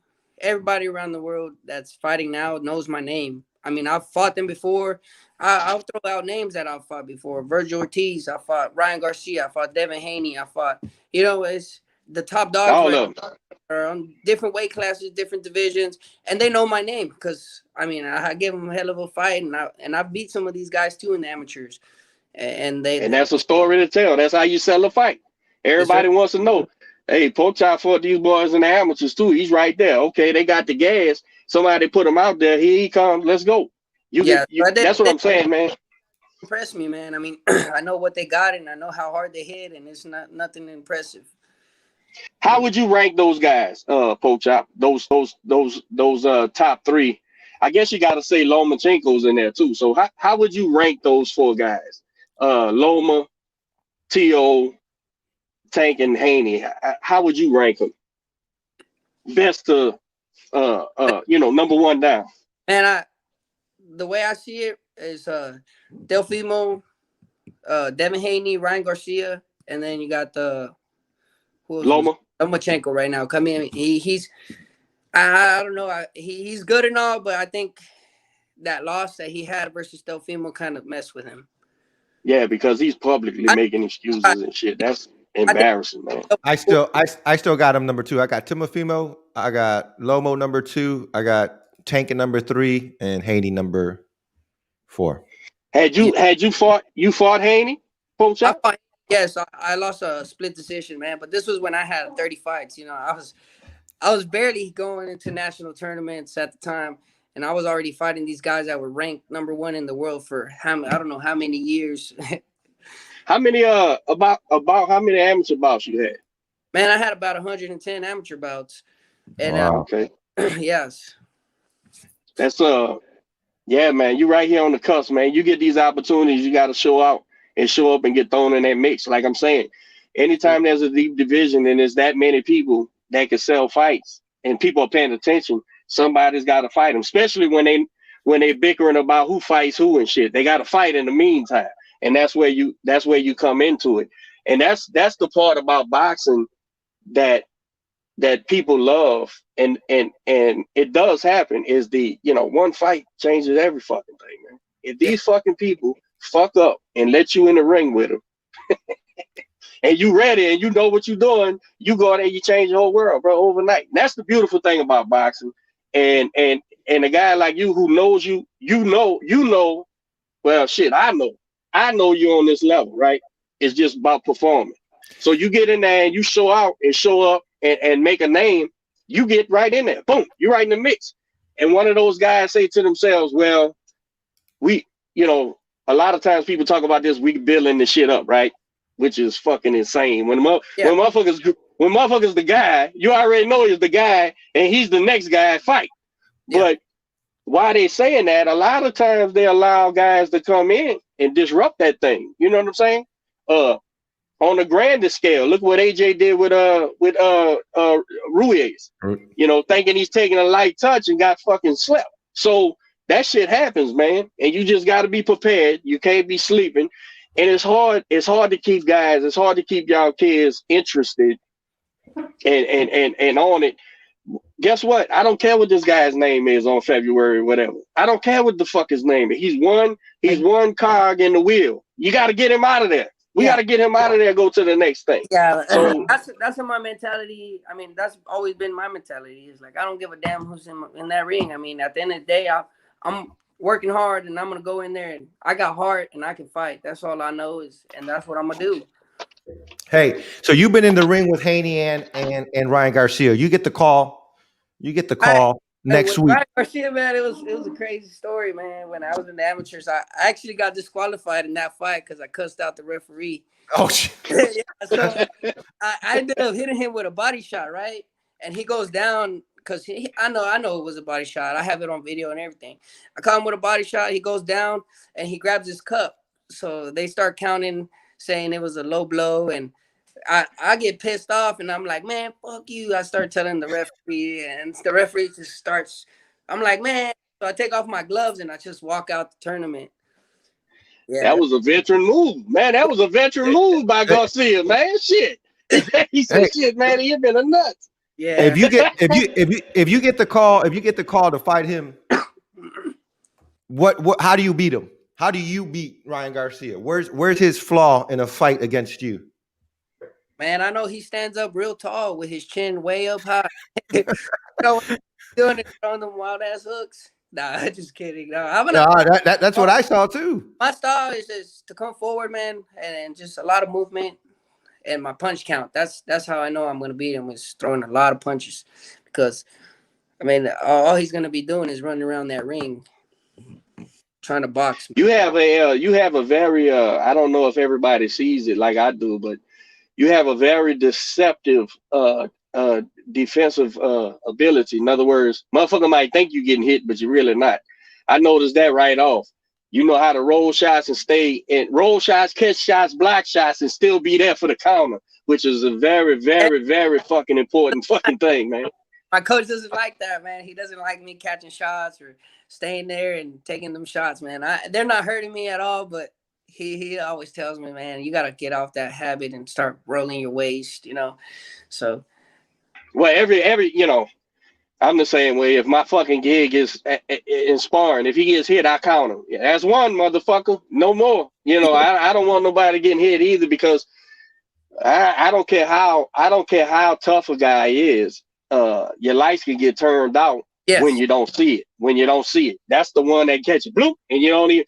everybody around the world that's fighting now knows my name. I mean, I've fought them before. I'll throw out names that I've fought before. Virgil Ortiz, I fought Ryan Garcia, I fought Devin Haney, I fought, you know, it's the top dogs all of them are on different weight classes, different divisions, and they know my name because, I mean, I gave them a hell of a fight, and I beat some of these guys, too, in the amateurs. And that's a story to tell. That's how you sell a fight. Everybody wants to know. Hey, Pork Chop fought these boys in the amateurs too. He's right there. Okay, they got the gas. Somebody put him out there. Here he comes. Let's go. That's what I'm saying, man. Impress me, man. I mean, I know what they got, and I know how hard they hit, and it's nothing impressive. How would you rank those guys, Pork Chop? Those top three. I guess you got to say Lomachenko's in there too. So how would you rank those 4 guys? Loma, T.O., Tank, and Haney. How would you rank them? Best to, you know, number 1 down. Man, the way I see it is Teofimo, Devin Haney, Ryan Garcia, and then you got Lomachenko right now. Come in, he's I don't know, he's good and all, but I think that loss that he had versus Teofimo kind of messed with him. Yeah, because he's publicly making excuses and shit. That's embarrassing, man. I still got him number 2. I got Timofimo. I got Lomo number 2. I got Tank number 3, and Haney number 4. Had you fought Haney? Yes, I lost a split decision, man. But this was when I had 30 fights. You know, I was barely going into national tournaments at the time, and I was already fighting these guys that were ranked number 1 in the world for I don't know how many years. How many about how many amateur bouts you had? Man, I had about 110 amateur bouts. And Wow. Okay. Yes. That's yeah, man. You right here on the cusp, man. You get these opportunities, you got to show out and show up and get thrown in that mix. Like I'm saying, anytime there's a deep division and there's that many people that can sell fights and people are paying attention, somebody's got to fight them. Especially when they bickering about who fights who and shit. They got to fight in the meantime, and that's where you come into it. And that's the part about boxing that people love, and it does happen, is the, you know, one fight changes every fucking thing, man. If these fucking people fuck up and let you in the ring with them and you ready and you know what you're doing, you go there, you change the whole world, bro, overnight. And that's the beautiful thing about boxing. And a guy like you who knows you know, well, shit, I know you're on this level, right? It's just about performing. So you get in there and you show out and show up and make a name, you get right in there. Boom, you're right in the mix. And one of those guys say to themselves, well, we, you know, a lot of times people talk about this, we building this shit up, right? Which is fucking insane. When motherfuckers the guy, you already know he's the guy and he's the next guy fight. Yeah. But why they saying that, a lot of times they allow guys to come in and disrupt that thing. You know what I'm saying? On a grander scale, look what AJ did with Ruiz. You know, thinking he's taking a light touch and got fucking slept. So that shit happens, man. And you just got to be prepared. You can't be sleeping. And it's hard to keep guys, it's hard to keep y'all kids interested and on it. Guess what? I don't care what this guy's name is on February, whatever. I don't care what the fuck his name is. He's one cog in the wheel. You got to get him out of there. We got to get him out of there, go to the next thing. Yeah, so that's my mentality. I mean, that's always been my mentality. It's like, I don't give a damn who's in that ring. I mean, at the end of the day, I'm working hard and I'm going to go in there and I got heart and I can fight. That's all I know and that's what I'm going to do. Hey, so you've been in the ring with Haney and Ryan Garcia. You get the call. Next week. Ryan Garcia, man, it was a crazy story, man. When I was in the amateurs, I actually got disqualified in that fight because I cussed out the referee. Oh shit! Yeah, so I ended up hitting him with a body shot, right? And he goes down because I know it was a body shot. I have it on video and everything. I caught him with a body shot. He goes down and he grabs his cup. So they start counting, saying it was a low blow, and I get pissed off and I'm like, man, fuck you. I start telling the referee and the referee just starts. I'm like, man. So I take off my gloves and I just walk out the tournament. Yeah, that was a veteran move, man. That was a veteran move by Garcia, man. Shit. He said, shit, man. He been a nut. Yeah. If you get the call to fight him, what? How do you beat him? How do you beat Ryan Garcia? Where's his flaw in a fight against you? Man, I know he stands up real tall with his chin way up high. You know, doing it on them wild ass hooks. Nah, just kidding. That's what I saw too. My style is just to come forward, man, and just a lot of movement and my punch count. That's how I know I'm gonna beat him, is throwing a lot of punches. Because I mean, all he's gonna be doing is running around that ring trying to box me. You have a very I don't know if everybody sees it like I do, but you have a very deceptive defensive ability. In other words, motherfucker might think you're getting hit, but you're really not. I noticed that right off. You know how to roll shots and stay in roll shots, catch shots, block shots, and still be there for the counter, which is a very, very, very fucking important fucking thing, man. My coach doesn't like that, man. He doesn't like me catching shots or staying there and taking them shots, man. They're not hurting me at all, but he always tells me, man, you got to get off that habit and start rolling your waist, you know. So, well, every you know, I'm the same way. If my fucking gig is in sparring, if he gets hit, I count him. Yeah, that's one, motherfucker. No more. You know, I don't want nobody getting hit either, because I don't care how tough a guy is. Your lights can get turned out Yes. when you don't see it. When you don't see it, that's the one that catches bloop, and you don't even.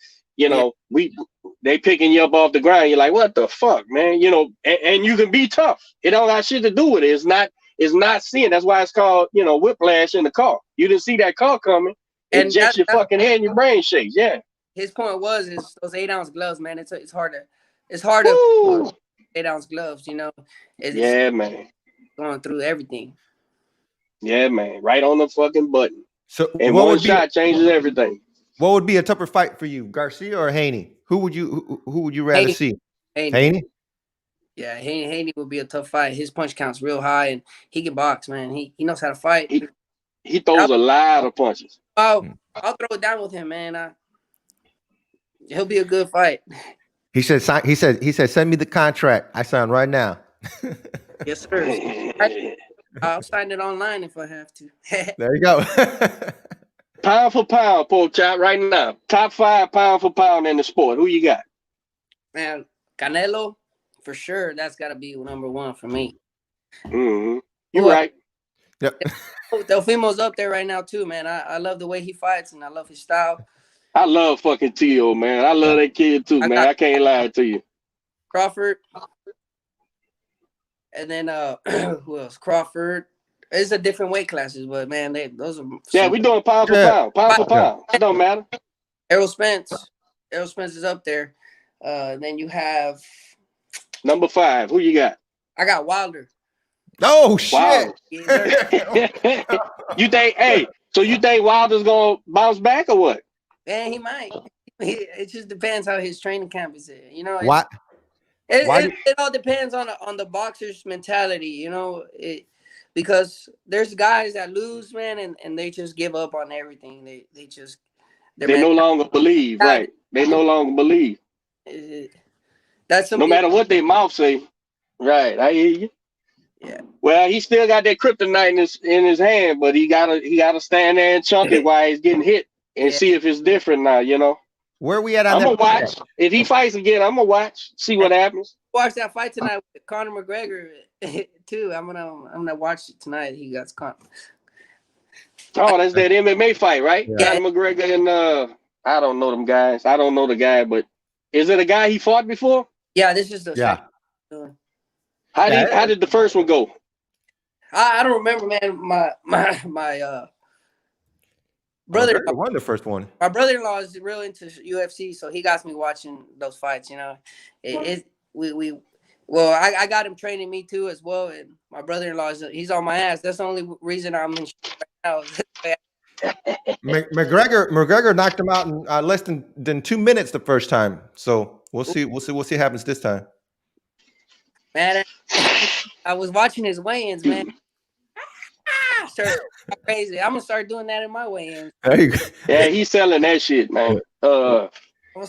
They picking you up off the ground. You're like, what the fuck, man? And you can be tough. It don't got shit to do with it. It's not seeing. That's why it's called, whiplash in the car. You didn't see that car coming. It And jets your fucking head and your brain shakes. Yeah. His point was those 8-ounce gloves, man. It's hard to Woo! 8-ounce gloves. It's Yeah, man. going through everything. Yeah, man. Right on the fucking button. So And what one would shot changes everything. What would be a tougher fight for you, Garcia or Haney? Who would you rather Haney. see? Haney. Yeah, Haney would be a tough fight. His punch count's real high, and he can box, man. He knows how to fight. He throws a lot of punches. I'll throw it down with him, man. He'll be a good fight. He said, send me the contract. I sign right now. Yes, sir. I'll sign it online if I have to. There you go. Pound for pound, Pork Chop, right now. Top 5 pound for pound in the sport. Who you got? Man, Canelo, for sure. That's got to be number 1 for me. Mm-hmm. You're right. Yep. Delfimo's up there right now, too, man. I love the way he fights, and I love his style. I love fucking T.O., man. I love that kid, too, man. I can't lie to you. Crawford. And then, who else? Crawford. It's a different weight classes, but, man, those are... Yeah, we doing pound for pound. Pound for pound. It don't matter. Errol Spence. Errol Spence is up there. Then you have... Number 5. Who you got? I got Wilder. Oh, shit. Wow. You think Wilder's going to bounce back or what? Man, he might. It just depends how his training camp is. What? It all depends on the boxer's mentality, because there's guys that lose, man, and they just give up on everything. They no longer believe, right? They no longer believe. That's no matter what their mouth say. Right, I hear you. Yeah. Well, he still got that kryptonite in his hand, but he gotta stand there and chunk it while he's getting hit and see if it's different now. Where are we at on I'm that? gonna watch. If he fights again, I'm gonna watch, see what happens. Watch that fight tonight with Conor McGregor too. I'm gonna watch it tonight. He got Conor. Oh, that's that MMA fight, right? Yeah. Conor McGregor and I don't know them guys. I don't know the guy, but is it a guy he fought before? Yeah, this is the second. How did the first one go? I don't remember, man. My brother won the first one. My brother-in-law is real into UFC, so he got me watching those fights. I got him training me too as well, and my brother-in-law he's on my ass. That's the only reason I'm in right now. McGregor knocked him out in less than 2 minutes the first time. So we'll see what happens this time. Man, I was watching his weigh-ins, man. Crazy. I'm gonna start doing that in my weigh-ins. There you go. Yeah, he's selling that shit, man. I was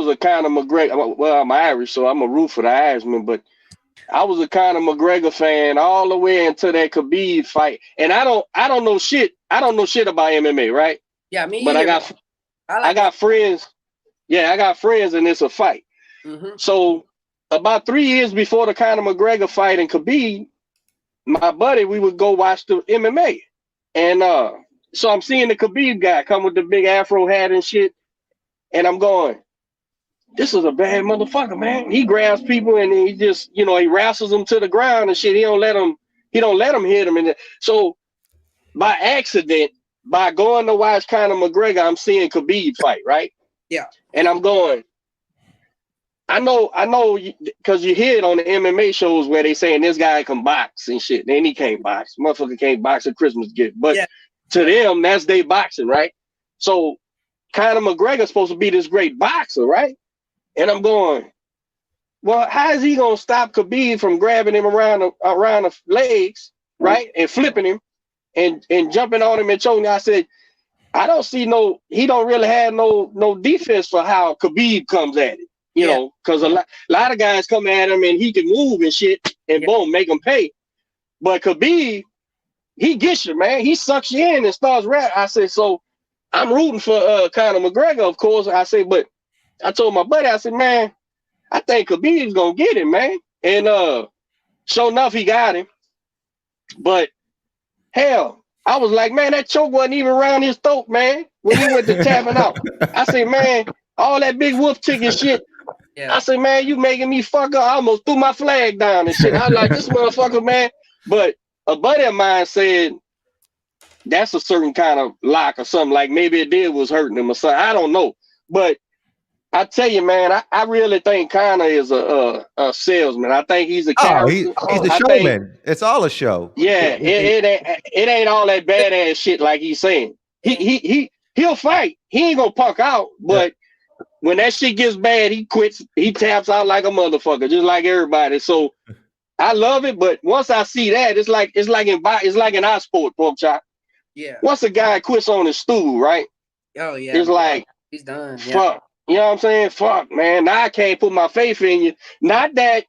a Conor McGregor. Well, I'm Irish, so I'm a root for the Irishman, but I was a Conor McGregor fan all the way until that Khabib fight. And I don't know shit. I don't know shit about MMA, right? Yeah, me. But I got friends. Yeah, I got friends, and it's a fight. Mm-hmm. So about 3 years before the Conor McGregor fight and Khabib, my buddy, we would go watch the MMA. And so I'm seeing the Khabib guy come with the big afro hat and shit. And I'm going, this is a bad motherfucker, man. He grabs people and he just, he wrestles them to the ground and shit. He don't let them hit him. And so by accident, by going to watch Conor McGregor, I'm seeing Khabib fight, right? Yeah. And I'm going, I know, because you hear it on the MMA shows where they saying this guy can box and shit. Then he can't box. Motherfucker can't box a Christmas gift. But to them, that's they boxing, right? So Conor McGregor's supposed to be this great boxer, right? And I'm going, well, how is he gonna stop Khabib from grabbing him around the legs, right, and flipping him, and jumping on him and choking? I said, I don't see he don't really have no defense for how Khabib comes at it, you know, because a lot of guys come at him and he can move and shit, and boom, make him pay. But Khabib, he gets you, man. He sucks you in and starts rap. I said, so I'm rooting for Conor McGregor, of course. I said, but I told my buddy, I said, man, I think Khabib's gonna get him, man. And sure enough, he got him. But hell, I was like, man, that choke wasn't even around his throat, man. When he went to tapping out, I said, man, all that big wolf chicken shit. Yeah. I said, man, you making me fuck up. I almost threw my flag down and shit. I was like, this motherfucker, man. But a buddy of mine said that's a certain kind of lock or something. Like maybe it did was hurting him or something. I don't know. But I tell you, man, I really think Conor is a salesman. I think he's a character. He's a showman. It's all a show. Yeah, it ain't all that badass shit like he's saying. He'll fight. He ain't gonna punk out, but when that shit gets bad, he quits. He taps out like a motherfucker, just like everybody. So I love it, but once I see that, it's like in our sport, pork chop. Yeah. Once a guy quits on his stool, right? Oh yeah. It's like he's done. Yeah. Fuck. You know what I'm saying? Fuck, man. Now I can't put my faith in you. Not that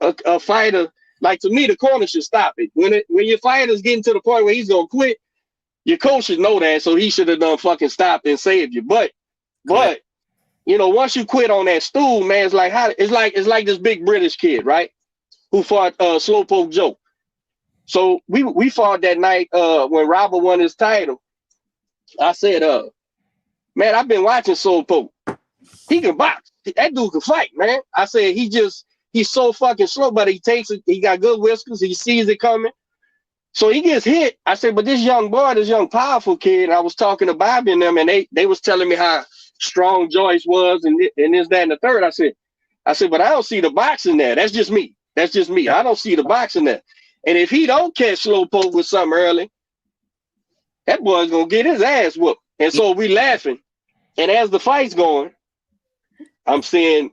a fighter, like to me, the corner should stop it. When your fighter's getting to the point where he's gonna quit, your coach should know that, so he should have done fucking stopped and saved you. But you know, once you quit on that stool, man, it's like this big British kid, right? Who fought Slowpoke Joe. So we fought that night when Robert won his title. I said, man, I've been watching Slowpoke. He can box. That dude can fight, man. I said he's so fucking slow, but he takes it. He got good whiskers. He sees it coming. So he gets hit. I said, but this young boy, this young powerful kid, I was talking to Bobby and them, and they was telling me how strong Joyce was and this, that, and the third. I said, but I don't see the boxing there. That's just me. I don't see the boxing there. And if he don't catch Slowpoke with something early, that boy's gonna get his ass whooped. And so we laughing. And as the fight's going, I'm seeing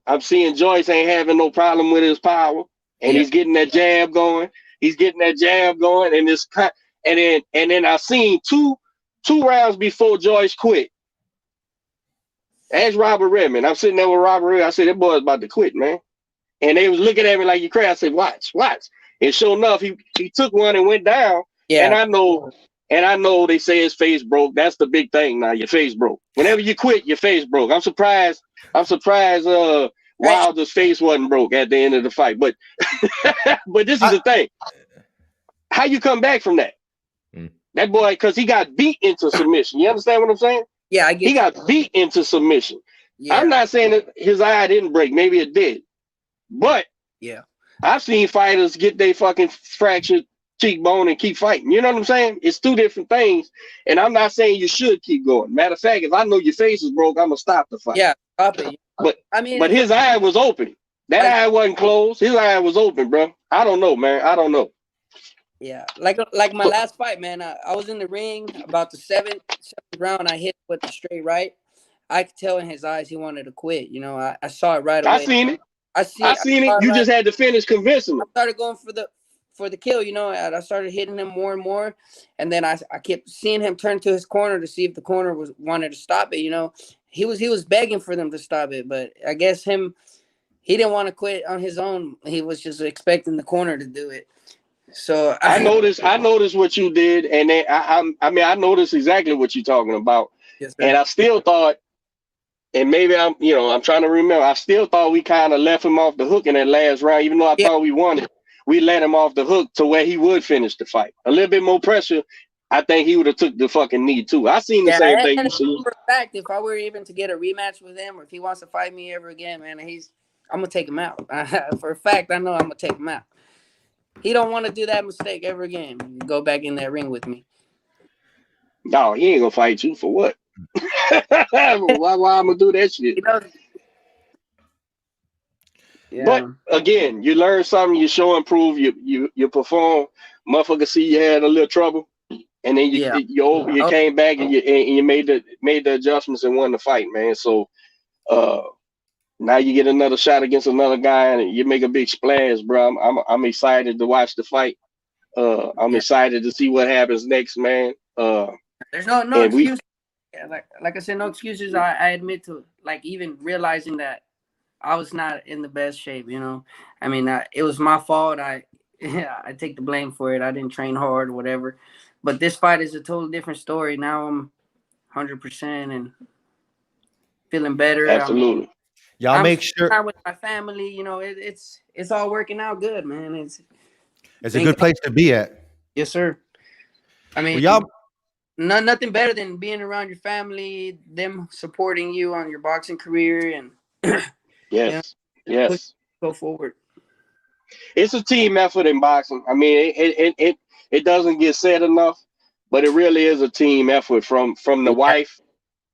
Joyce ain't having no problem with his power, and he's getting that jab going. And then I seen two rounds before Joyce quit. Ask Robert Redmond. I'm sitting there with Robert Redmond. I said, that boy's about to quit, man. And they was looking at me like you crazy. I said, watch. And sure enough, he took one and went down. Yeah. And I know they say his face broke. That's the big thing now. Your face broke. Whenever you quit, your face broke. I'm surprised Wilder's face wasn't broke at the end of the fight. But but this is the thing. How you come back from that? That boy, because he got beat into submission. You understand what I'm saying? Yeah, I get. He got beat into submission. Yeah. I'm not saying that his eye didn't break. Maybe it did. But yeah, I've seen fighters get their fucking fractured cheekbone and keep fighting. You know what I'm saying? It's two different things. And I'm not saying you should keep going. Matter of fact, if I know your face is broke, I'm gonna stop the fight. Yeah, stop it. But his eye was open. That eye wasn't closed. His eye was open, bro. I don't know, man. I don't know. Yeah, like my last fight, man. I was in the ring about the seventh round. I hit with the straight right. I could tell in his eyes he wanted to quit. You know, I saw it right away. I seen it. I seen it. You just had to finish convincing him. I started going for the kill. You know, I started hitting him more and more, and then I kept seeing him turn to his corner to see if the corner wanted to stop it. You know, he was begging for them to stop it, but I guess he didn't want to quit on his own. He was just expecting the corner to do it. So I noticed what you did, and then I noticed exactly what you're talking about. Yes, and I still thought, and maybe I'm trying to remember. I still thought we kind of left him off the hook in that last round, even though I thought we won it. We let him off the hook to where he would finish the fight. A little bit more pressure, I think he would have took the fucking knee too. I seen the same thing you seen. For a fact, if I were even to get a rematch with him, or if he wants to fight me ever again, man, I'm gonna take him out. For a fact, I know I'm gonna take him out. He don't want to do that mistake ever again. Go back in that ring with me. No, he ain't gonna fight you for what? why I'm gonna do that shit? Yeah. But again, you learn something, you show improve, you perform. Motherfucker see you had a little trouble, and then you came back and you made the adjustments and won the fight, man. So now you get another shot against another guy and you make a big splash, bro. I'm excited to watch the fight. I'm excited to see what happens next, man. There's no excuse. Like I said, no excuses. I admit to like even realizing that I was not in the best shape. You know, I mean, it was my fault. I take the blame for it. I didn't train hard or whatever. But this fight is a totally different story. Now I'm 100% and feeling better. Absolutely. Y'all I'm make sure time with my family. You know, it's all working out good, man. it's a good place to be at. Yes, sir. I mean, Well, y'all, nothing better than being around your family, them supporting you on your boxing career, and Yes, yes. go forward. It's a team effort in boxing. I mean, it doesn't get said enough, but it really is a team effort from the wife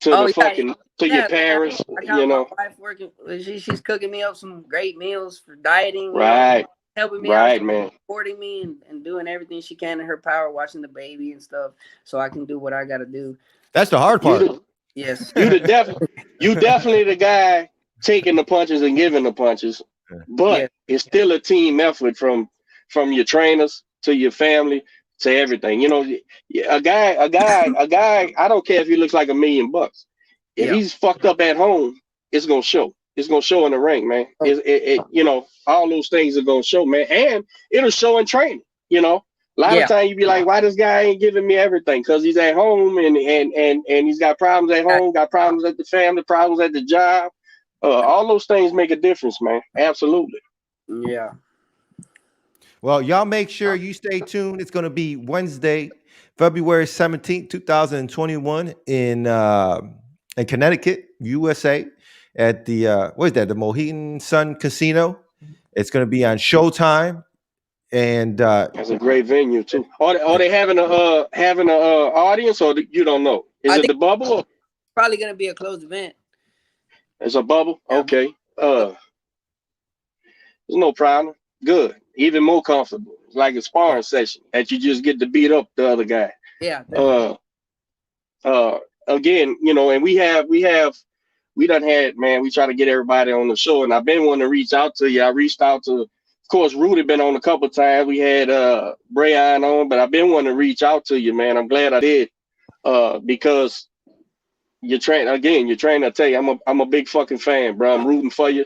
to the fucking to your parents. I got You my know, wife working. She's cooking me up some great meals for dieting. right, Helping me right, out, man. supporting me, and doing everything she can in her power, watching the baby and stuff, so I can do what I got to do. that's the hard part. Yes, You definitely the guy taking the punches and giving the punches, but it's still a team effort from your trainers to your family to everything. You know, a guy. I don't care if he looks like $1 million. If he's fucked up at home, it's gonna show. It's gonna show in the ring, man. You know, all those things are gonna show, man, and it'll show in training. You know, a lot of times you be like, why this guy ain't giving me everything? Because he's at home and he's got problems at home, got problems at the family, problems at the job. All those things make a difference, man. Absolutely. Yeah. Well, y'all make sure you stay tuned. It's going to be Wednesday, February 17th, 2021 in Connecticut, USA, at the what is that? The Mohegan Sun Casino. It's going to be on Showtime, and that's a great venue too. Are they having a audience, or you don't know? Is it the bubble? Or? Probably going to be a closed event. It's a bubble. Okay. There's no problem. Good. Even more comfortable. It's like a sparring session that you just get to beat up the other guy. Yeah. Again, you know, and we done had, man, we try to get everybody on the show, and I've been wanting to reach out to you. I reached out to, of course, Rudy been on a couple of times. We had Brayon on, but I've been wanting to reach out to you, man. I'm glad I did. Because you're trying to tell you, I'm a big fucking fan, bro. I'm rooting for you.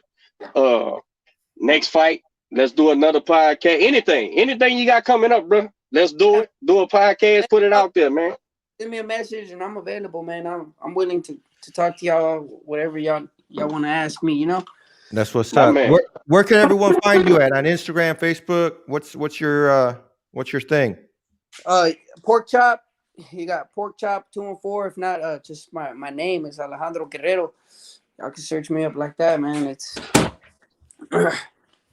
Next fight, let's do another podcast. Anything you got coming up, bro. Let's do it. Do a podcast, put it out there, man. Send me a message and I'm available, man. I'm willing to talk to y'all, whatever y'all want to ask me, you know? That's what's up. Where can everyone find you at? On Instagram, Facebook? What's your thing? Pork Chop. You got Pork Chop 214. If not, just my name is Alejandro Guerrero. Y'all can search me up like that, man. It's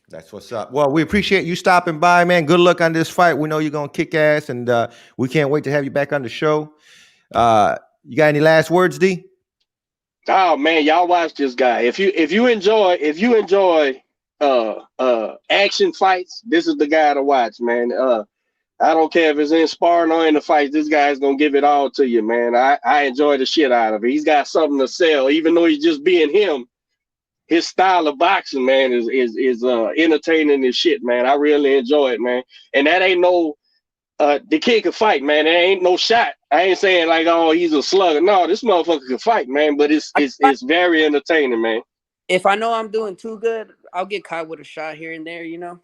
That's what's up. Well, we appreciate you stopping by, man. Good luck on this fight. We know you're gonna kick ass, and we can't wait to have you back on the show. You got any last words, D? Oh man, y'all watch this guy. If you enjoy action fights, this is the guy to watch, man. I don't care if it's in sparring or in the fight. This guy's gonna give it all to you, man. I enjoy the shit out of it. He's got something to sell, even though he's just being him. His style of boxing, man, is entertaining as shit, man. I really enjoy it, man. And that ain't no the kid can fight, man. There ain't no shot. I ain't saying like, oh, he's a slugger. No, this motherfucker can fight, man. But it's very entertaining, man. If I know I'm doing too good, I'll get caught with a shot here and there, you know.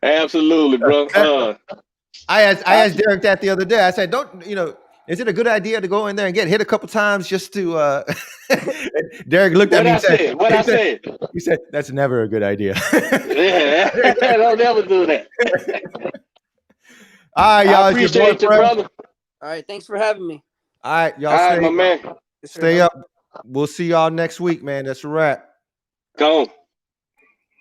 Absolutely, bro. I asked Derek that the other day. I said, is it a good idea to go in there and get hit a couple times just to Derek looked at me and said, What I said? He said, that's never a good idea. Yeah, don't never do that. All right, y'all. I appreciate you, brother. All right, thanks for having me. All right, y'all. All right, my man. Stay up. We'll see y'all next week, man. That's a wrap. Go on.